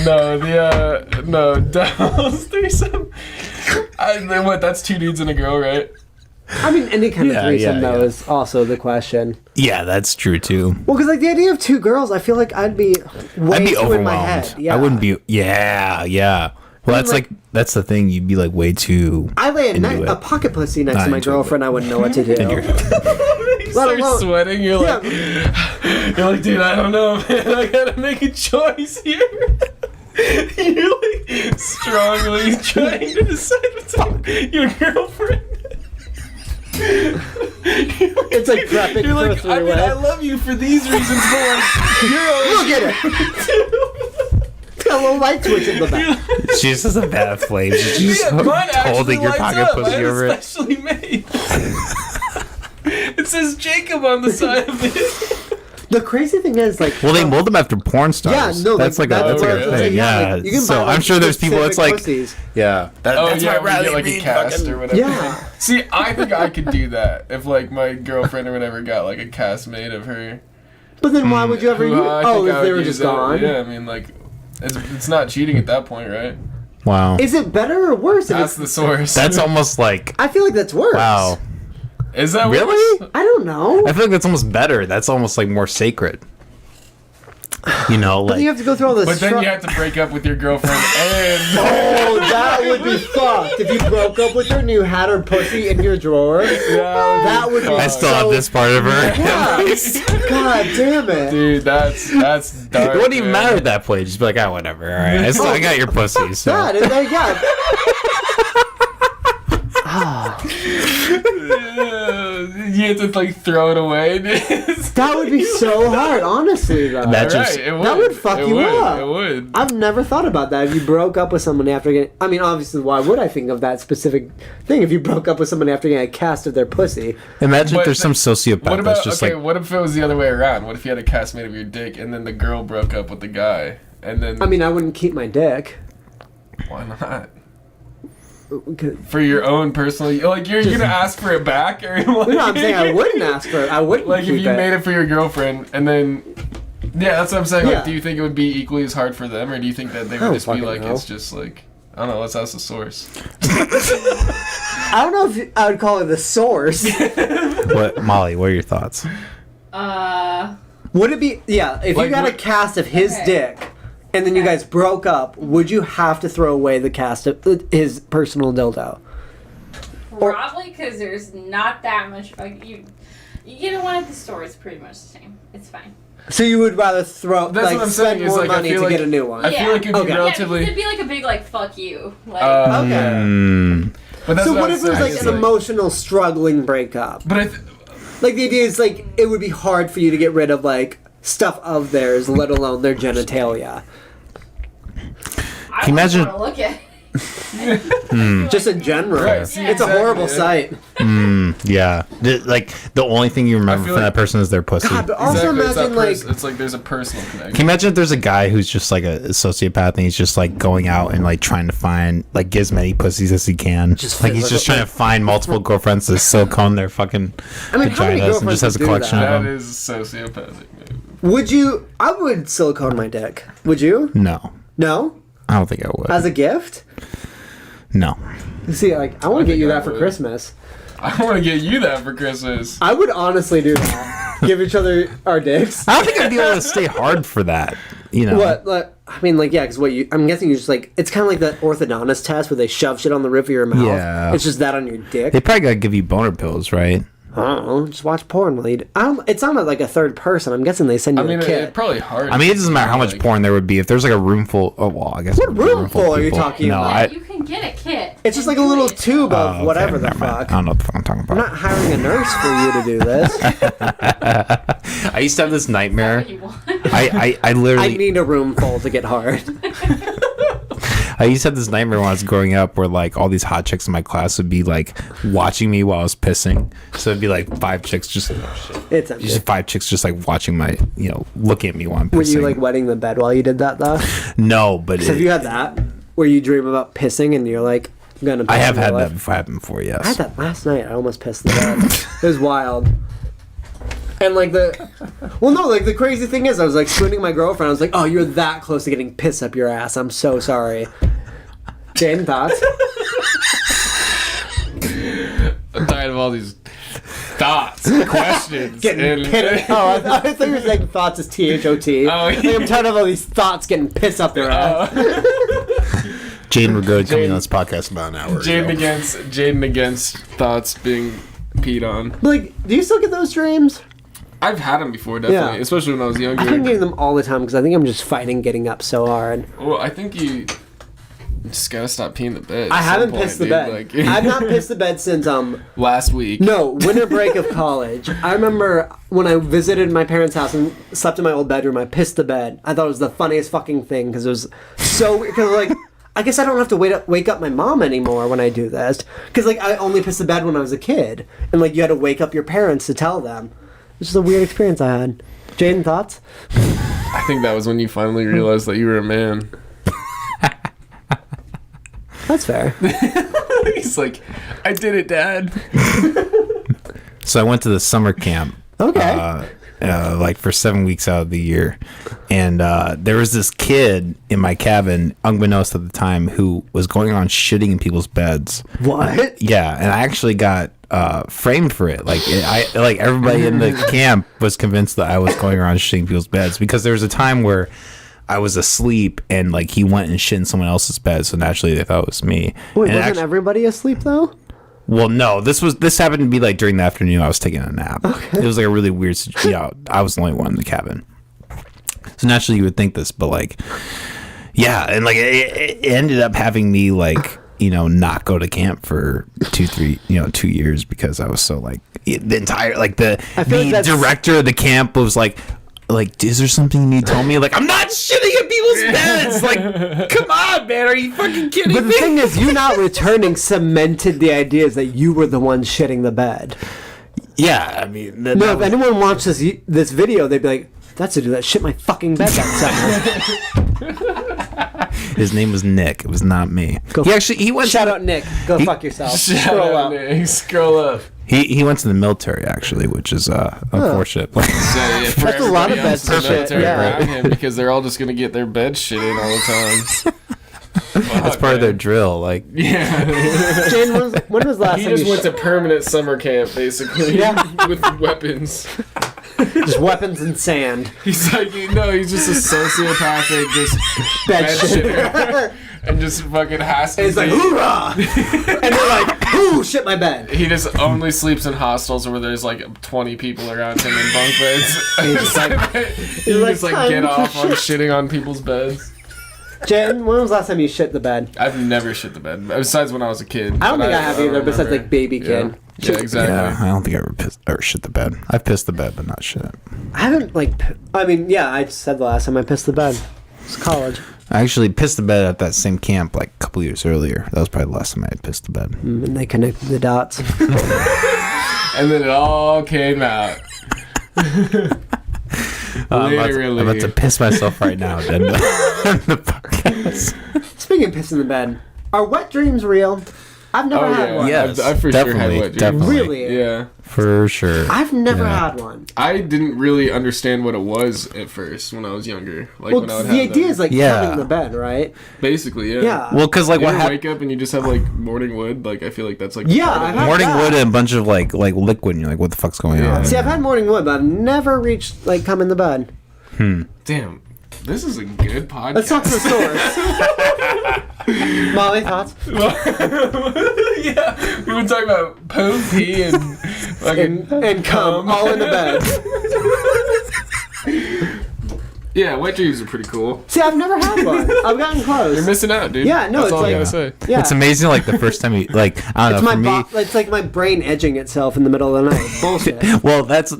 No, devil's threesome. What? That's 2 dudes and a girl, right? I mean, any kind of threesome, though, yeah. is also the question. Yeah, that's true too. Well, because like the idea of 2 girls, I feel like I'd be way I'd be too overwhelmed. in my head. Yeah. I wouldn't be. Yeah. Well, that's the thing. You'd be like way too. I lay into it. a pocket pussy next Not to my into girlfriend. I wouldn't know what to do. You start sweating. You're like, dude, I don't know, man. I gotta make a choice here. You're like strongly trying to decide between your girlfriend. It's like prepping You're for a like, I mean, three-way. I love you for these reasons, but like, you're Look at it. Got a little light switch in the back. She just has a bad flame. She's just mine actually holding your lights pocket up. pussy I over it. especially made. It says Jacob on the side of it. The crazy thing is, like, Well, they mold them after porn stars. yeah, no, that's like that's a what I was thing. saying, Yeah, like, you can so buy, like, I'm sure there's people. It's specific like, pussies. yeah, that's Yeah, why when you Riley get like a Reid cast fucking- or whatever. Yeah. See, I think I could do that if like my girlfriend or whatever got like a cast made of her. But then why would you ever use? I Oh, think I if they would were use just it. gone. Yeah, I mean like, it's not cheating at that point, right? Wow, Is it better or worse? If That's it's, the source. that's almost like I feel like that's worse. wow. Is that Really? worse? I don't know. I feel like that's almost better. That's almost like more sacred. You know, But like you have to go through all this. But then you have to break up with your girlfriend and. Oh, that would be fucked if you broke up with her and you had her pussy in your drawer. That would be. I still so, have this part of her. Yeah. God damn it. Dude, that's dark. It wouldn't even man. matter at that point. Just be like, ah, whatever. All right, I got your pussy. So. God, and then, yeah. You have to like throw it away. That would be so hard, honestly, though. That just- Right, it would. That would fuck It you would. up. It would. I've never thought about that. If you broke up with someone after getting... I mean, obviously, why would I think of that specific thing if you broke up with someone after getting a cast of their pussy? Imagine But if there's some sociopath What about that's just okay? like, What if it was the other way around? What if you had a castmate of your dick and then the girl broke up with the guy and then? I mean, I wouldn't keep my dick. why not? 'Cause- For your own personal, like you're gonna ask for it back, or like, No, I'm saying I wouldn't ask for it. I wouldn't like if keep you it. made it for your girlfriend and then. Yeah, that's what I'm saying. Yeah. Like, do you think it would be equally as hard for them, or do you think that they don't would just be fucking like, know. it's just like, I don't know, let's ask the source. I don't know if I would call it the source. what, Molly? What are your thoughts? Would it be... Yeah, if Like, you got a what- cast of his Okay. dick, and then you guys broke up, would you have to throw away the cast of his personal dildo? Probably because there's not that much. Like you get the one at the store. It's pretty much the same. It's fine. So you would rather throw... That's like, what I'm spend saying, is, more like, I money feel to like- get a new one? I feel like it'd be Okay. relatively. Yeah, it'd be like a big like fuck you. Like Okay. But that's So what what I'm if it was saying, like is, an emotional struggling breakup? But Like the idea is like it would be hard for you to get rid of like stuff of theirs, let alone their genitalia. I Can you imagine- want to look at. Just in general, Right, see, it's a exactly, horrible yeah. sight. Yeah, like the only thing you remember feel from like- that person is their pussy. God, but also exactly, it's that imagine like it's like there's a personal connection. Can you imagine if there's a guy who's just like a sociopath and he's just like going out and like trying to find like get as many pussies as he can? Just Like fit, he's like, just trying to find multiple girlfriends to silicone their fucking I mean, how many vaginas and just has a girlfriends collection would of That them. is sociopathic. Maybe. would you? I would silicone my dick. Would you? No, No, I don't think I would. as a gift. No, See, like I want to get think you I that for would. Christmas. I want to get you that for Christmas. I would honestly do that. Give each other our dicks. I don't think I'd be able to stay hard for that. You know, What? Like, I mean, like, yeah, because what you... I'm guessing you just, like... It's kind of like the orthodontist test where they shove shit on the roof of your mouth. Yeah. It's just that on your dick. they probably gotta give you boner pills, right? I don't know. Just watch porn while you... It's not like a third person. I'm guessing they send you I mean, a kit. it's probably hard. I mean, it doesn't matter how much like, porn there would be if there's like a room full. Oh well, I guess. What it would be a room full of are you people. talking No, about? you can get a kit. It's just and like a do little it. tube of okay, whatever the never mind. fuck. I don't know what the fuck I'm talking I'm about. not hiring a nurse for you to do this. I used to have this nightmare. What you want. I I literally need a room full to get hard. I used to have this nightmare when I was growing up where like all these hot chicks in my class would be like watching me while I was pissing. So it'd be like 5 chicks just It's empty. just 5 chicks just like watching my looking at me while I'm pissing. Were you like wetting the bed while you did that though? No, but So have you had that where you dream about pissing and you're like gonna. I piss have in real had life. that happen before. Yes. I had that last night. I almost pissed the bed. It was wild. And like the crazy thing is, I was like spooning my girlfriend. I was like, "Oh, you're that close to getting piss up your ass. I'm so sorry." Jaydn, thoughts? I'm tired of all these thoughts, questions. Getting I thought you were saying thoughts is THOT. Oh, yeah. Like, I'm tired of all these thoughts getting piss up their ass. Jaydn Regode coming on this podcast about an hour ago. Jaydn against thoughts being peed on. Like, do you still get those dreams? I've had them before, definitely, Yeah. especially when I was younger. I've been getting them all the time because I think I'm just fighting getting up so hard. Well, I think you just gotta stop peeing the bed. I at some haven't point, pissed the dude. bed. Like, I've not pissed the bed since last week. No, winter break of college. I remember when I visited my parents' house and slept in my old bedroom, I pissed the bed. I thought it was the funniest fucking thing because it was so weird. Because, like, I guess I don't have to wake up my mom anymore when I do this. Because, like, I only pissed the bed when I was a kid. And, like, you had to wake up your parents to tell them. It's just a weird experience I had. Jaydn, thoughts? I think that was when you finally realized that you were a man. That's fair. He's like, I did it, Dad. So I went to the summer camp. Okay. Like for 7 weeks out of the year, and there was this kid in my cabin, unbeknownst at the time, who was going on shitting in people's beds. What? Yeah, and I actually got framed for it. Like everybody in the camp was convinced that I was going around shitting in people's beds because there was a time where I was asleep and like he went and shit in someone else's bed, so naturally they thought it was me. Wait, And wasn't everybody asleep, though? Well, no, this happened to be like during the afternoon. I was taking a nap. Okay. It was like a really weird. I was the only one in the cabin. So naturally, you would think this, but like, yeah, and like it ended up having me like not go to camp for 2 years because I was so like the entire like the director of the camp was like, is there something you need to tell me? Like, I'm not shitting in people's beds. Like, come on, man. Are you fucking kidding But me? the thing is, you not returning cemented the ideas that you were the one shitting the bed. Yeah, I mean, No, if anyone watched this video, they'd be like, "That's a dude that shit my fucking bed that summer." His name was Nick. It was not me. He went. Shout out Nick. Go fuck yourself. Scroll up. Scroll up. He went to the military actually, which is unfortunate. That's a lot of beds to shit. Yeah. Around him because they're all just gonna get their bed shit in all the time. That's part of their drill. Like, Yeah. Jaydn, when was the last He time just you went to permanent summer camp basically. Yeah. With weapons. just weapons and sand? He's like, he's just a sociopathic, just Bed bed shitter. shitter. And just fucking has to And he's like, be- hoorah! And they're like, ooh, shit my bed. He just only sleeps in hostels where there's like 20 people around him in bunk beds. He's just like, He like, just like "Time get to off on shit." shitting on people's beds. Jaydn, when was the last time you shit the bed? I've never shit the bed besides when I was a kid. I don't but think I have don't either, besides remember. like baby kid. Yeah, exactly. yeah, I don't think I ever pissed or shit the bed. I've pissed the bed, but not shit. I haven't I said the last time I pissed the bed. It's college. I actually pissed the bed at that same camp like a couple years earlier. That was probably the last time I had pissed the bed. And they connected the dots. And then it all came out. I'm Literally. about to piss myself right now. Then the podcast. Speaking of pissing the bed, are wet dreams real? I've never had one. Yes, I for sure had definitely, wet dreams. definitely. Really? Yeah. For sure. I've never Yeah. had one. I didn't really understand what it was at first when I was younger. Like Well, when I would the have idea them. is like Yeah. coming in the bed, right? Basically, yeah. Yeah. Well, because like You what ever happened? wake up and you just have like morning wood? Like I feel like that's like Yeah, part of I've it. had Morning that. wood and a bunch of like liquid, and you're like, what the fuck's going Yeah. on? See, I've had morning wood, but I've never reached like come in the bed. Damn, this is a good podcast. Let's talk to the source. Molly, thoughts? Yeah, we were talking about poop, pee, and fucking And come all in the bed. Yeah, wet dreams are pretty cool. See, I've never had one. I've gotten close. You're missing out, dude. Yeah, no, That's it's all like- I gotta say. Yeah. It's amazing. Like the first time you like, I don't It's know. my For me, it's like my brain edging itself in the middle of the night. Bullshit. well, that's a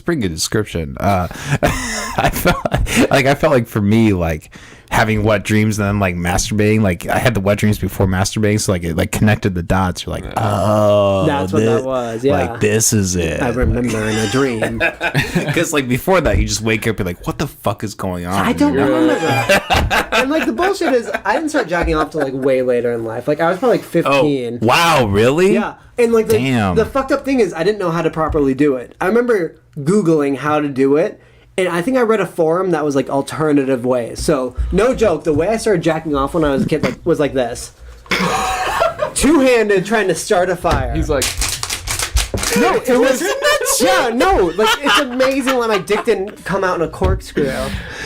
pretty good description. I felt like for me, like having wet dreams and then like masturbating. Like I had the wet dreams before masturbating, so like it like connected the dots. You're like, oh, That's what that was. Yeah. Like this is it. I remember in a dream. Because like before that, you just wake up and like, what the fuck is going on? I don't remember that. And like the bullshit is, I didn't start jacking off till like way later in life. Like I was probably like 15. Oh, wow, really? Yeah. And like Damn. the fucked up thing is, I didn't know how to properly do it. I remember Googling how to do it. And I think I read a forum that was like alternative ways. So, no joke, the way I started jacking off when I was a kid was like this. Two-handed trying to start a fire. He's like, no, it was... Yeah, no, like, it's amazing when my dick didn't come out in a corkscrew.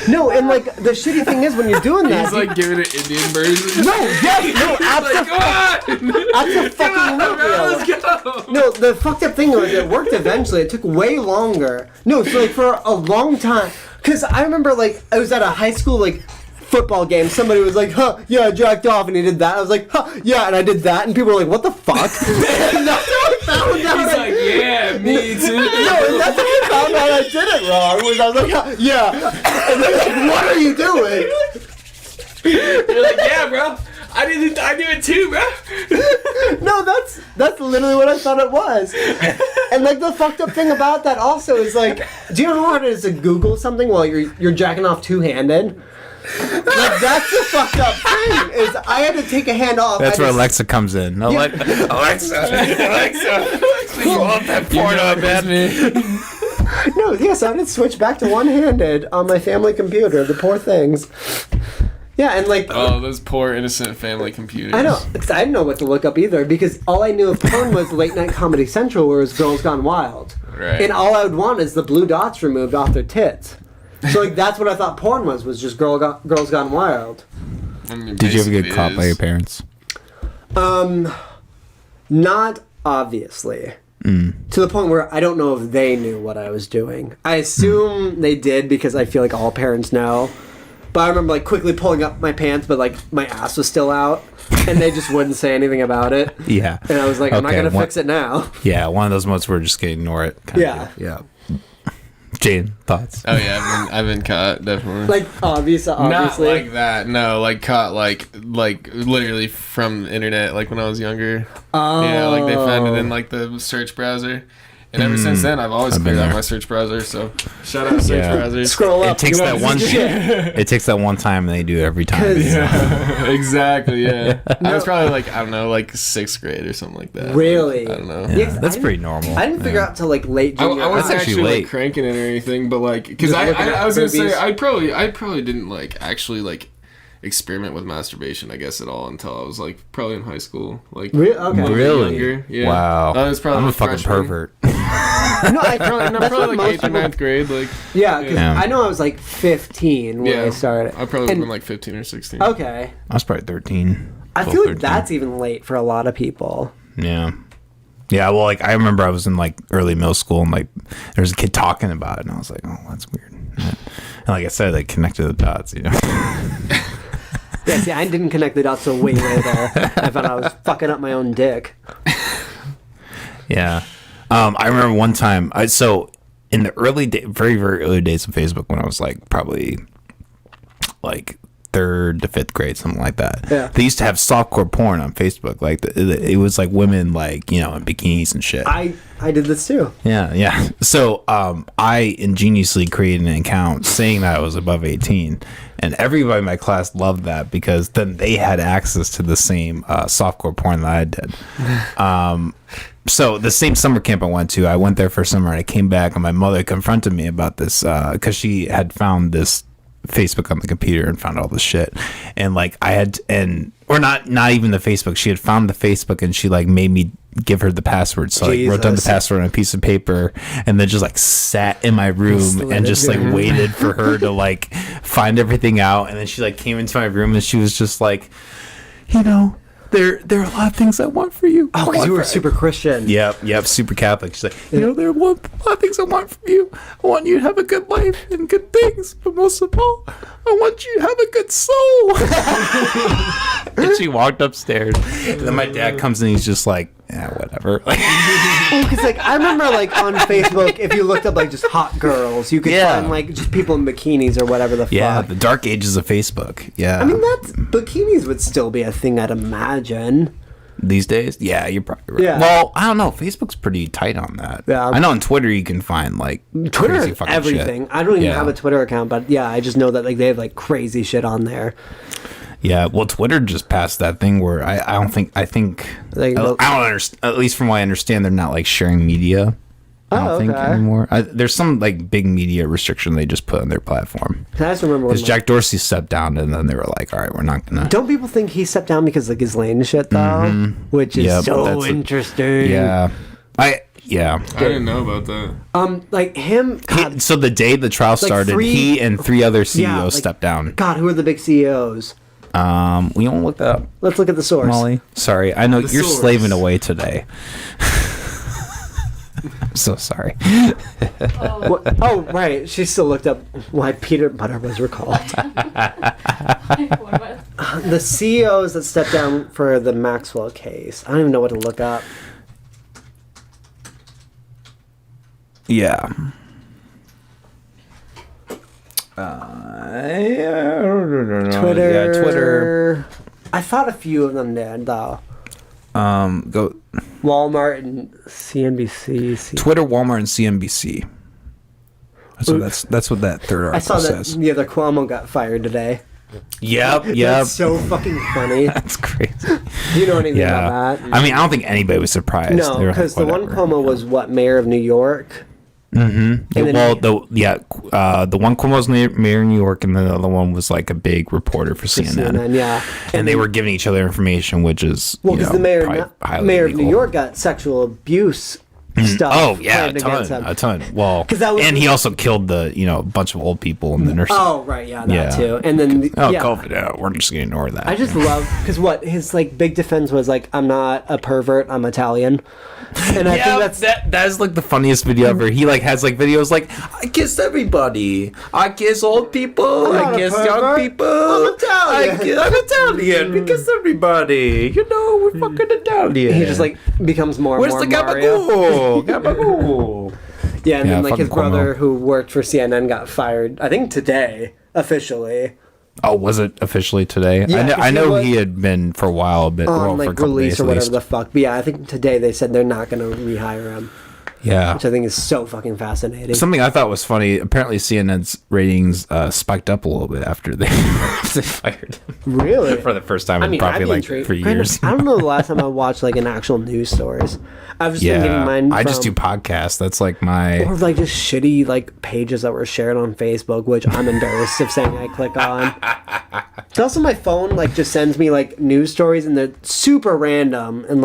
No, and like, the shitty thing is when you're doing that... he's like giving an Indian version. No, yes, no, absolutely. Let's go. No, the fucked up thing was it worked eventually. It took way longer. No, so like for a long time, because I remember like I was at a high school like football game. Somebody was like, "Huh, yeah, I jacked off," and he did that. I was like, "Huh, yeah," and I did that, and people were like, "What the fuck?" And that's how I found out. He's like, yeah, me too. No, and that's how I found out I did it wrong. Was I was like, "Huh, yeah," and they're like, "What are you doing?" You're like, yeah, bro. I do it too, bro. No, that's literally what I thought it was. And like the fucked up thing about that also is like, do you know how hard it is to Google something while you're jacking off two-handed? Like that's the fucked up thing is I had to take a hand off. That's where Alexa comes in. Alexa, you want that porno, man? No, yes, I had to switch back to one-handed on my family computer. The poor things. Yeah, and like... Oh, those poor innocent family computers. I know, because I didn't know what to look up either, because all I knew of porn was Late Night Comedy Central, where it was Girls Gone Wild. Right. And all I would want is the blue dots removed off their tits. So like that's what I thought porn was just Girls Gone Wild. I mean, Did you ever get basically caught it by is. your parents? Not obviously. To the point where I don't know if they knew what I was doing. I assume they did because I feel like all parents know. But I remember like quickly pulling up my pants, but like my ass was still out, and they just wouldn't say anything about it. Yeah. And I was like, I'm not gonna fix it now. Yeah, one of those moments where we're just gonna ignore it. Yeah. Yeah. Jane, thoughts? Oh yeah, I've been caught definitely. Like obviously. Not like that. No, like caught like literally from the internet. Like when I was younger. Oh. Yeah, like they found it in like the search browser. And ever since then, I've always cleared out my search browser. So shout out search browser. Scroll up. It takes that one. It takes that one time, and they do it every time. Yeah, exactly. Yeah, I was probably like I don't know, like 6th grade or something like that. Really? I don't know. Yeah, Yeah, 'cause that's I pretty normal. I didn't figure out till like late junior I wasn't high. actually actually late. like cranking it or anything, but like because Just looking I at was gonna say movies. I probably didn't like actually like experiment with masturbation I guess at all until I was like probably in high school like Okay. a little bit Really? younger. Yeah. Wow. I was probably I'm a like fucking freshman. pervert. No, I Probably that's what like most 8th or people- 9th grade like Yeah, because Yeah. I know I was like 15 when I started. I probably And- been like 15 or 16. Okay. I was probably 13. I 12, feel like 13. that's even late for a lot of people. Yeah. Yeah, well, like, I remember I was in, like, early middle school, and, like, there was a kid talking about it, and I was like, oh, that's weird. And like I said, they connected the dots, you know? Yeah, see, I didn't connect the dots till way later. I found I was fucking up my own dick. Yeah. I remember one time, so in the very, very early days of Facebook, when I was, like, probably, like, 3rd to 5th grade, something like that. Yeah. They used to have softcore porn on Facebook. Like, it was, like, women, like, you know, in bikinis and shit. I did this too. Yeah. So I ingeniously created an account saying that I was above 18, and everybody in my class loved that because then they had access to the same softcore porn that I did. So the same summer camp I went there for summer, and I came back, and my mother confronted me about this because she had found this Facebook on the computer and found all this shit, and like not even the Facebook. She had found the Facebook, and she like made me give her the password. So I like, wrote down the Jesus. password on a piece of paper, and then just like sat in my room Slid and it just like in. waited for her to like find everything out. And then she like came into my room, and she was just like, you know, there are a lot of things I want for you. Oh, because you were super Christian. Yep, super Catholic. She's like, you know, there are a lot of things I want from you. I want you to have a good life and good things, but most of all, I want you to have a good soul. And she walked upstairs, and then my dad comes in. He's just like, yeah, whatever. because like I remember like on Facebook, if you looked up like just hot girls, you could find like just people in bikinis or whatever the Yeah, fuck. the dark ages of Facebook. Yeah. I mean, bikinis would still be a thing, I'd imagine. These days? Yeah, you're probably right. Yeah. Well, I don't know. Facebook's pretty tight on that. Yeah. I know on Twitter you can find like Twitter crazy is fucking everything. shit. I don't even Yeah. have a Twitter account, but yeah, I just know that like they have like crazy shit on there. Yeah, well, Twitter just passed that thing where I think Like, I don't understand. At least from what I understand, they're not like sharing media. I don't think okay. anymore. There's some like big media restriction they just put on their platform. I just remember when Because Jack Dorsey stepped down, and then they were like, "All right, we're not gonna." don't people think he stepped down because of Ghislaine shit though? Which is Yep, so that's interesting. Yeah, I didn't know about that. Like him. God, So the day the trial started, he and 3 other CEOs like- stepped down. God, who are the big CEOs? We won't look that up, Let's look at the source. Molly. Sorry, I know The you're source. slaving away today. I'm so sorry. Oh, Oh, right. She still looked up why peanut butter was recalled. what about The CEOs that stepped down for the Maxwell case. I don't even know what to look up. Yeah. Twitter. Yeah, Twitter. I thought a few of them did, though. Go Walmart and CNBC. Twitter, Walmart, and CNBC. That's what that third I article saw that says. the other Cuomo got fired today. Yep. That's so fucking funny. That's crazy. Do you know anything Yeah. about that? I mean, I don't think anybody was surprised. No, They were like, because the one whatever. Cuomo was what, mayor of New York? Mm-hmm. And then- The one Cuomo was mayor of New York, and the other one was like a big reporter for CNN. Yeah. And they were giving each other information, which is Well, because the mayor highly of New illegal. York got sexual abuse stuff. Oh yeah, planned against him. a ton. Well, 'Cause that was- and he also killed a bunch of old people in the nursing. Oh right, yeah, that Yeah. too. And then yeah. COVID. We're just gonna ignore that. I just love because what his like big defense was like, I'm not a pervert, I'm Italian, and I think that's that is like the funniest video ever. He like has like videos like I kiss everybody, I kiss old people, I'm not I a kiss pervert. young people. I'm Italian. I'm Italian. We kiss everybody. We're fucking Italian. he just like becomes more Where's and the more Mario. gabagool? Gabagool. Yeah, and Yeah, then like his fucking Cuomo. brother who worked for CNN got fired. I think today officially. Oh, was it officially today? Yeah, 'cause I know he was- he had been for a while, but On for a like couple release days or at whatever least. the fuck. But yeah, I think today they said they're not going to rehire him, Yeah. which I think is so fucking fascinating. Something I thought was funny. Apparently, CNN's ratings spiked up a little bit after they, they fired him Really? for the first time I in mean, probably I'd be like intrigued. 3 Granted, years. I don't know the last time I watched like an actual news stories. I've just been getting Yeah, mine I just do from- podcasts. That's like my. or like just shitty like pages that were shared on Facebook, which I'm embarrassed of saying I click on. It's also my phone like just sends me like news stories and they're super random and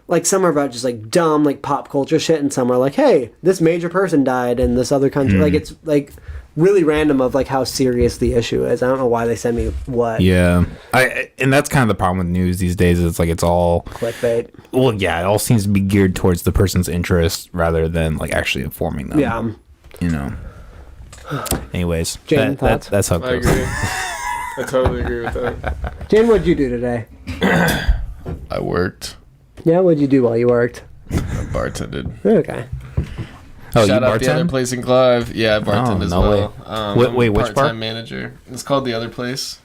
like some are about just like dumb like pop culture shit and some are like, hey, this major person died in this other country. Like it's like really random of like how serious the issue is. I don't know why they send me what Yeah, and that's kind of the problem with news these days. It's like it's all clickbait. well, yeah, it all seems to be geared towards the person's interest rather than like actually informing them. Yeah. you know. Anyways, Jaydn, thoughts? that's how it I goes. agree. I totally agree with that. Jan, what'd you do today? I worked. Yeah, what'd you do while you worked? I bartended. Okay. Oh, Shout you out the other bartend? place in Clive. Yeah, I bartend Oh, as no well. way. I'm Wait, a which bar? part-time manager. It's called the other place.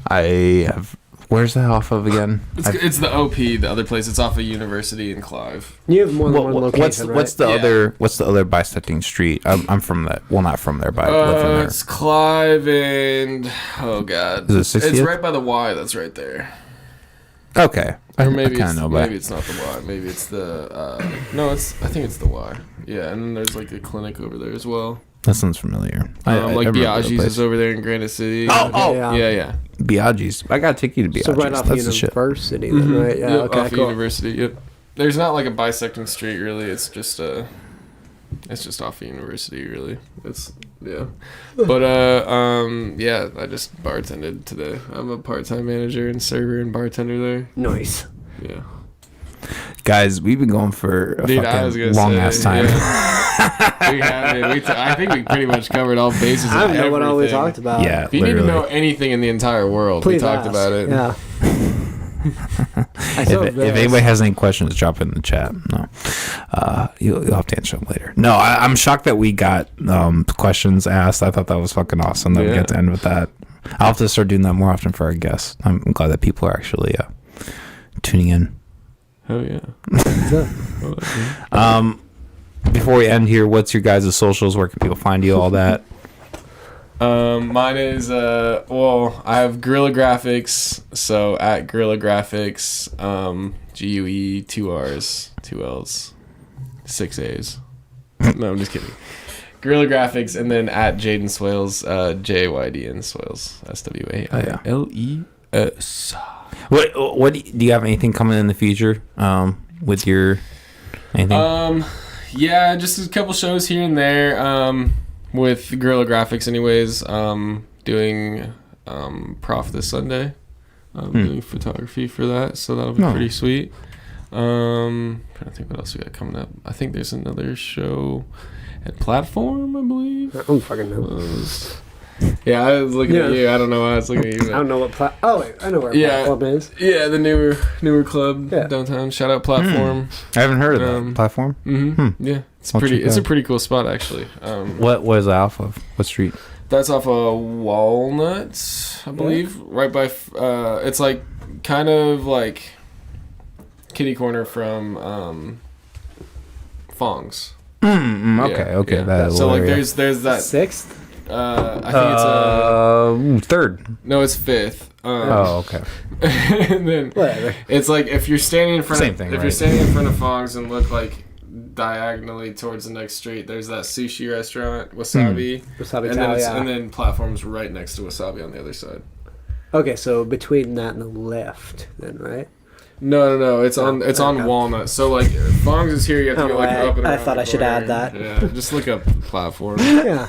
I have. Where's that off of again? It's the OP, the other place. It's off of University in Clive. You have more than one location, right? What's the Yeah. other bisecting street? I'm from that. Well, not from there, but I live from there. It's Clive and oh god, Is it 60th? It's right by the Y. That's right there. Okay, Or maybe kind of it's, know, maybe but it's not the Y. Maybe it's the no. I think it's the Y. Yeah, and then there's like a clinic over there as well. that sounds familiar. I Like remember the Biaggi's place. is over there in Granite City. Oh, Yeah. Biaggi's. I gotta take you to Biaggi's. So right off That's the shit. University, then, right? Yeah, Yep, okay, off of cool. University. Yep. There's not like a bisecting street really. It's just off of University really. It's yeah. But yeah, I just bartended today. I'm a part-time manager and server and bartender there. Nice. Yeah. Guys, we've been going for a Dude, I was fucking gonna long say, ass time. yeah. We have it. I think we pretty much covered all bases. I don't know what all we everything. talked about. Yeah, If you need to literally. know anything in the entire world, Please we talked ask. about it. Yeah. If anybody has any questions, drop it in the chat. No, you'll have to answer them later. No, I'm shocked that we got questions asked. I thought that was fucking awesome that we got to end with that. I'll have to start doing that more often for our guests. I'm glad that people are actually tuning in. Oh yeah. Before we end here, what's your guys' socials? Where can people find you? All that. Mine is I have Guerrilla Graphics, so at Guerrilla Graphics, GUE, 2 R's, 2 L's, 6 A's. No, I'm just kidding. Guerrilla Graphics, and then at Jaydn Swailes, JYDN Swailes, SWAILES. What do you have anything coming in the future? With your anything? Yeah, just a couple shows here and there. With Guerrilla Graphics, anyways, doing Prof this Sunday. Doing photography for that, so that'll be pretty sweet. Trying to think what else we got coming up. I think there's another show at Platform, I believe. I don't fucking know. Yeah, I was looking at you. I don't know why I was looking at you. I don't know what I know where Platform is. Yeah, the newer club downtown. Shout out Platform. I haven't heard of that. Platform? Yeah, it's a pretty cool spot actually. What is that off of? What street? That's off of Walnut, I believe. Right by it's like kind of like kitty corner from Fong's. Okay. That so like there's that 6th. I think it's third. No, it's 5th. Okay. And then Whatever. it's like if you're standing in front you're standing in front of Fong's and look like diagonally towards the next street, there's that sushi restaurant, Wasabi. Wasabi and Tao, then and then Platform's right next to Wasabi on the other side. Okay, so between that and the left, then, right? No. It's on Walnut. So like Fong's is here. You have to go like up and around. I thought I should add that. Yeah, just look up Platform. Yeah.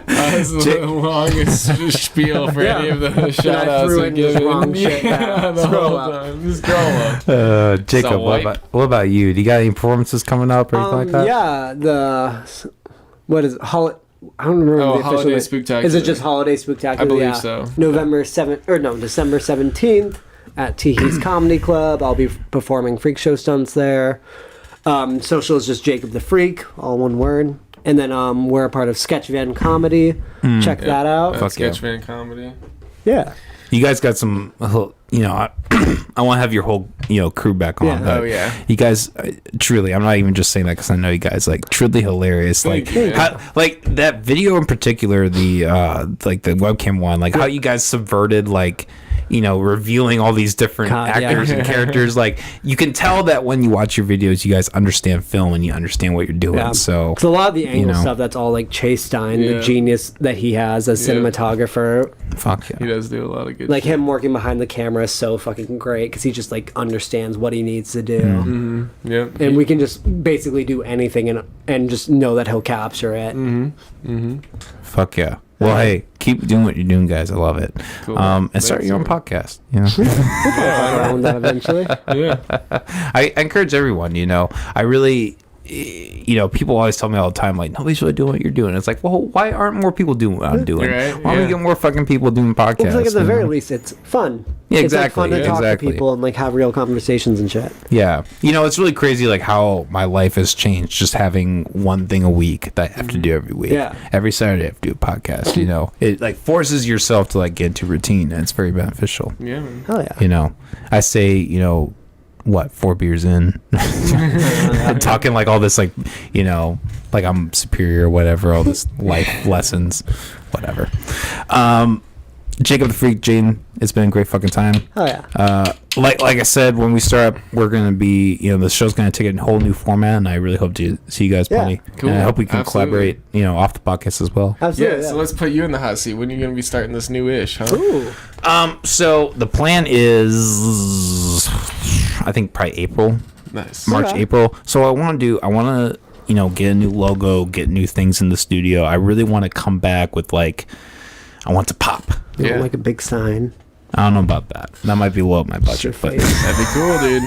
That's the longest spiel for any of the shout outs I threw in wrong shit back. the whole time. Just scroll up. Jacob, what about you? Do you got any performances coming up or anything like that? Yeah, what is it? I don't remember the official Holiday name. Spooktacular. Is it just Holiday Spooktacular? I believe so. December 17th at Teehee's Comedy Club. I'll be performing freak show stunts there. Social is just Jacob the Freak, all one word. And then we're a part of Sketch Van Comedy. Check that out. Sketch Van Comedy. Yeah. You guys got some, I want to have your whole, crew back on. Yeah. Oh, yeah. You guys, truly, I'm not even just saying that because I know you guys, truly hilarious. Thank you, That video in particular, the webcam one, how you guys subverted, revealing all these different actors and characters. You can tell that when you watch your videos, you guys understand film and you understand what you're doing. Yeah. So, because a lot of the angle stuff, that's all Chase Stein, the genius that he has as cinematographer. Fuck yeah. He does do a lot of good shit. Him working behind the camera is so fucking great because he just understands what he needs to do. Mm-hmm. Yep. And we can just basically do anything and just know that he'll capture it. Mm-hmm. Mm-hmm. Fuck yeah. Well, hey, keep doing what you're doing, guys. I love it. Cool. And start your own podcast. Around that eventually. Yeah. I encourage everyone. I really, people always tell me all the time, nobody's really doing what you're doing. It's well, why aren't more people doing what I'm doing? Right? Why don't we get more fucking people doing podcasts? Well, at the very least, it's fun. Yeah, it's exactly. fun to talk to people and have real conversations and shit. Yeah, it's really crazy how my life has changed just having one thing a week that I have to do every week. Yeah, every Saturday I have to do a podcast. It forces yourself to get into routine, and it's very beneficial. Yeah, man. Hell yeah. I say 4 beers in, talking all this I'm superior or whatever, all this life lessons, whatever. Jacob the Freak, Jaydn, it's been a great fucking time. Oh yeah. Like I said, when we start up, we're gonna be, the show's gonna take a whole new format, and I really hope to see you guys plenty. Cool. And I hope we can collaborate, off the podcast as well. Absolutely. Yeah. So let's put you in the hot seat. When are you gonna be starting this new ish, huh? Ooh. So the plan is, I think probably April. Nice. March, April. So I want to get a new logo, get new things in the studio. I really want to come back with I want to pop. A big sign. I don't know about that. That might be low at my budget, but That'd be cool, dude.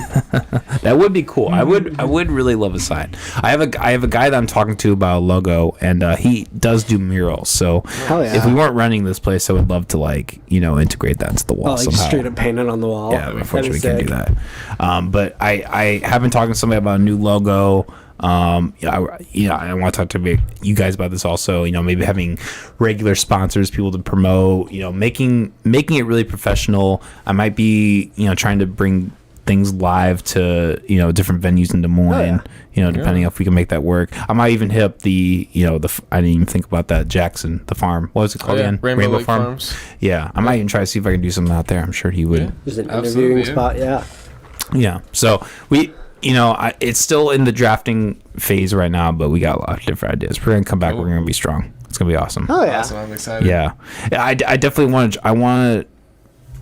that would be cool. I would really love a sign. I have a guy that I'm talking to about a logo, and he does do murals. So Hell yeah. if we weren't running this place, I would love to like integrate that into the wall like somehow. straight up paint it on the wall. Yeah, unfortunately we That'd can't be do that. But I have been talking to somebody about a new logo. I want to talk to you guys about this also. Maybe having regular sponsors, people to promote. Making it really professional. I might be trying to bring things live to different venues in Des Moines. Depending if we can make that work. I might even hit up the I didn't even think about that, Jackson, the farm. What was it called again? Rainbow Lake Farms. Yeah, I might even try to see if I can do something out there. I'm sure he would. Yeah. There's an Absolutely, interviewing spot. Yeah. Yeah. So we. It's still in the drafting phase right now, but we got a lot of different ideas. We're gonna come back. Cool. We're gonna be strong. It's gonna be awesome. Oh yeah. Awesome, I'm excited. Yeah. I definitely want to. I want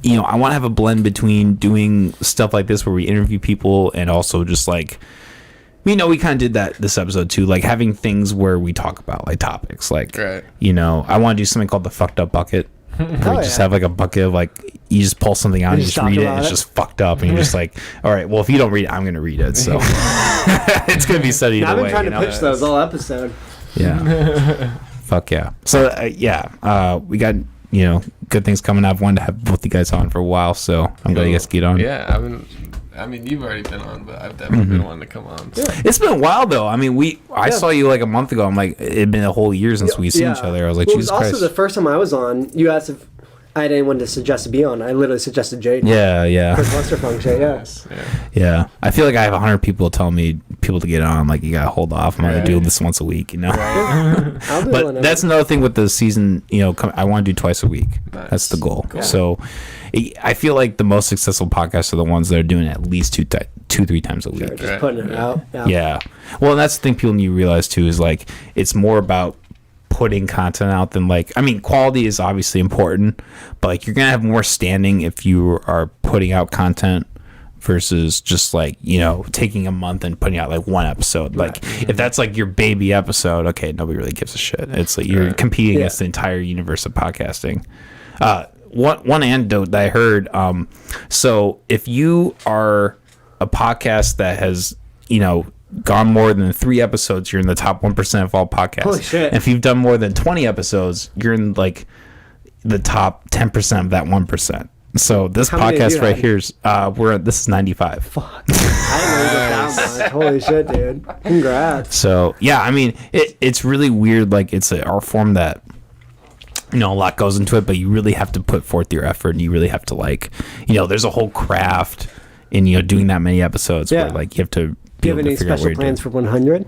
to have a blend between doing stuff like this where we interview people and also just like, we kind of did that this episode too, like having things where we talk about like topics. Like, Right. I want to do something called the fucked up bucket. Where you just have like a bucket of like, you just pull something out and you just read it and it's just fucked up and you're just like, all right, well if you don't read it, I'm gonna read it, so it's gonna be studied either I've been way. trying to pitch those all episode. Yeah. Fuck yeah. So we got good things coming up. Wanted to have both you guys on for a while, so I'm glad you guys get on. Yeah, I mean, you've already been on, but I've definitely been wanting to come on. So. It's been a while though. I mean, I saw you like a month ago. I'm like, it'd been a whole year since we've seen each other. I was like, Jesus it was Christ. also the first time I was on, you asked if I had anyone to suggest to be on. I literally suggested Jaydn. Yeah. For Cluster Function, Yeah. I feel like I have 100 people telling me to get on. I'm like, you gotta hold off. I'm gonna do this once a week, I'll do But that's another thing with the season. I want to do twice a week. Nice. That's the goal. Cool. So I feel like the most successful podcasts are the ones that are doing it at least 2-3 times a week. Just Right. putting it out. Yeah. Well, and that's the thing people need to realize too is like it's more about putting content out than like, I mean, quality is obviously important, but like you're gonna have more standing if you are putting out content versus just like taking a month and putting out like one episode. Like if that's like your baby episode, okay, nobody really gives a shit. It's like you're competing against the entire universe of podcasting. One anecdote that I heard, so if you are a podcast that has gone more than 3 episodes, you're in the top 1% of all podcasts. Holy shit. And if you've done more than 20 episodes, you're in like the top 10% of that 1%. So this How many have podcast you right had? here's this is 95. Fuck. I didn't know you got that much. Holy shit, dude. Congrats. So yeah, I mean it's really weird. Like it's an art form that a lot goes into it, but you really have to put forth your effort, and you really have to like there's a whole craft in doing that many episodes where like you have to Do you have any special plans for 100?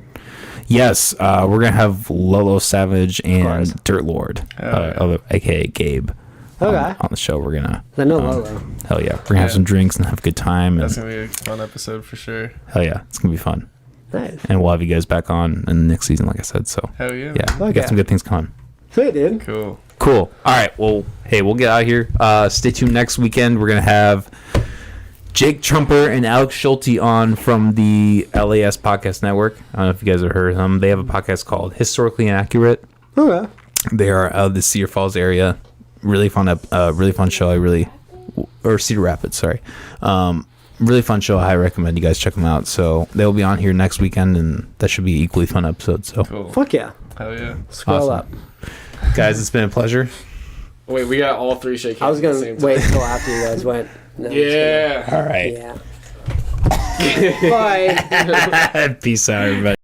Yes, we're gonna have Lolo Savage and Dirt Lord, aka Gabe, on the show. We're gonna. I know Lolo. Hell yeah, we're gonna have some drinks and have a good time. And That's gonna be a fun episode for sure. hell yeah, it's gonna be fun. Nice. And we'll have you guys back on in the next season, like I said. So Hell yeah. yeah, we got some good things coming. Sweet, dude. Cool. Cool. All right. Well, hey, we'll get out of here. Stay tuned next weekend. We're gonna have Jake Trumper and Alex Schulte on from the LAS Podcast Network. I don't know if you guys have heard of them. They have a podcast called Historically Inaccurate. Okay. They are out of the Cedar Falls area. Really fun show. Or Cedar Rapids, sorry. Really fun show. I recommend you guys check them out. So they'll be on here next weekend, and that should be an equally fun episode. So Cool. Fuck yeah. Hell yeah. Scroll Awesome. up. guys, it's been a pleasure. Wait, we got all 3 shaking I was at the going same to time. wait until after you guys went. No, Yeah. All right. Yeah. Bye. Peace out, everybody.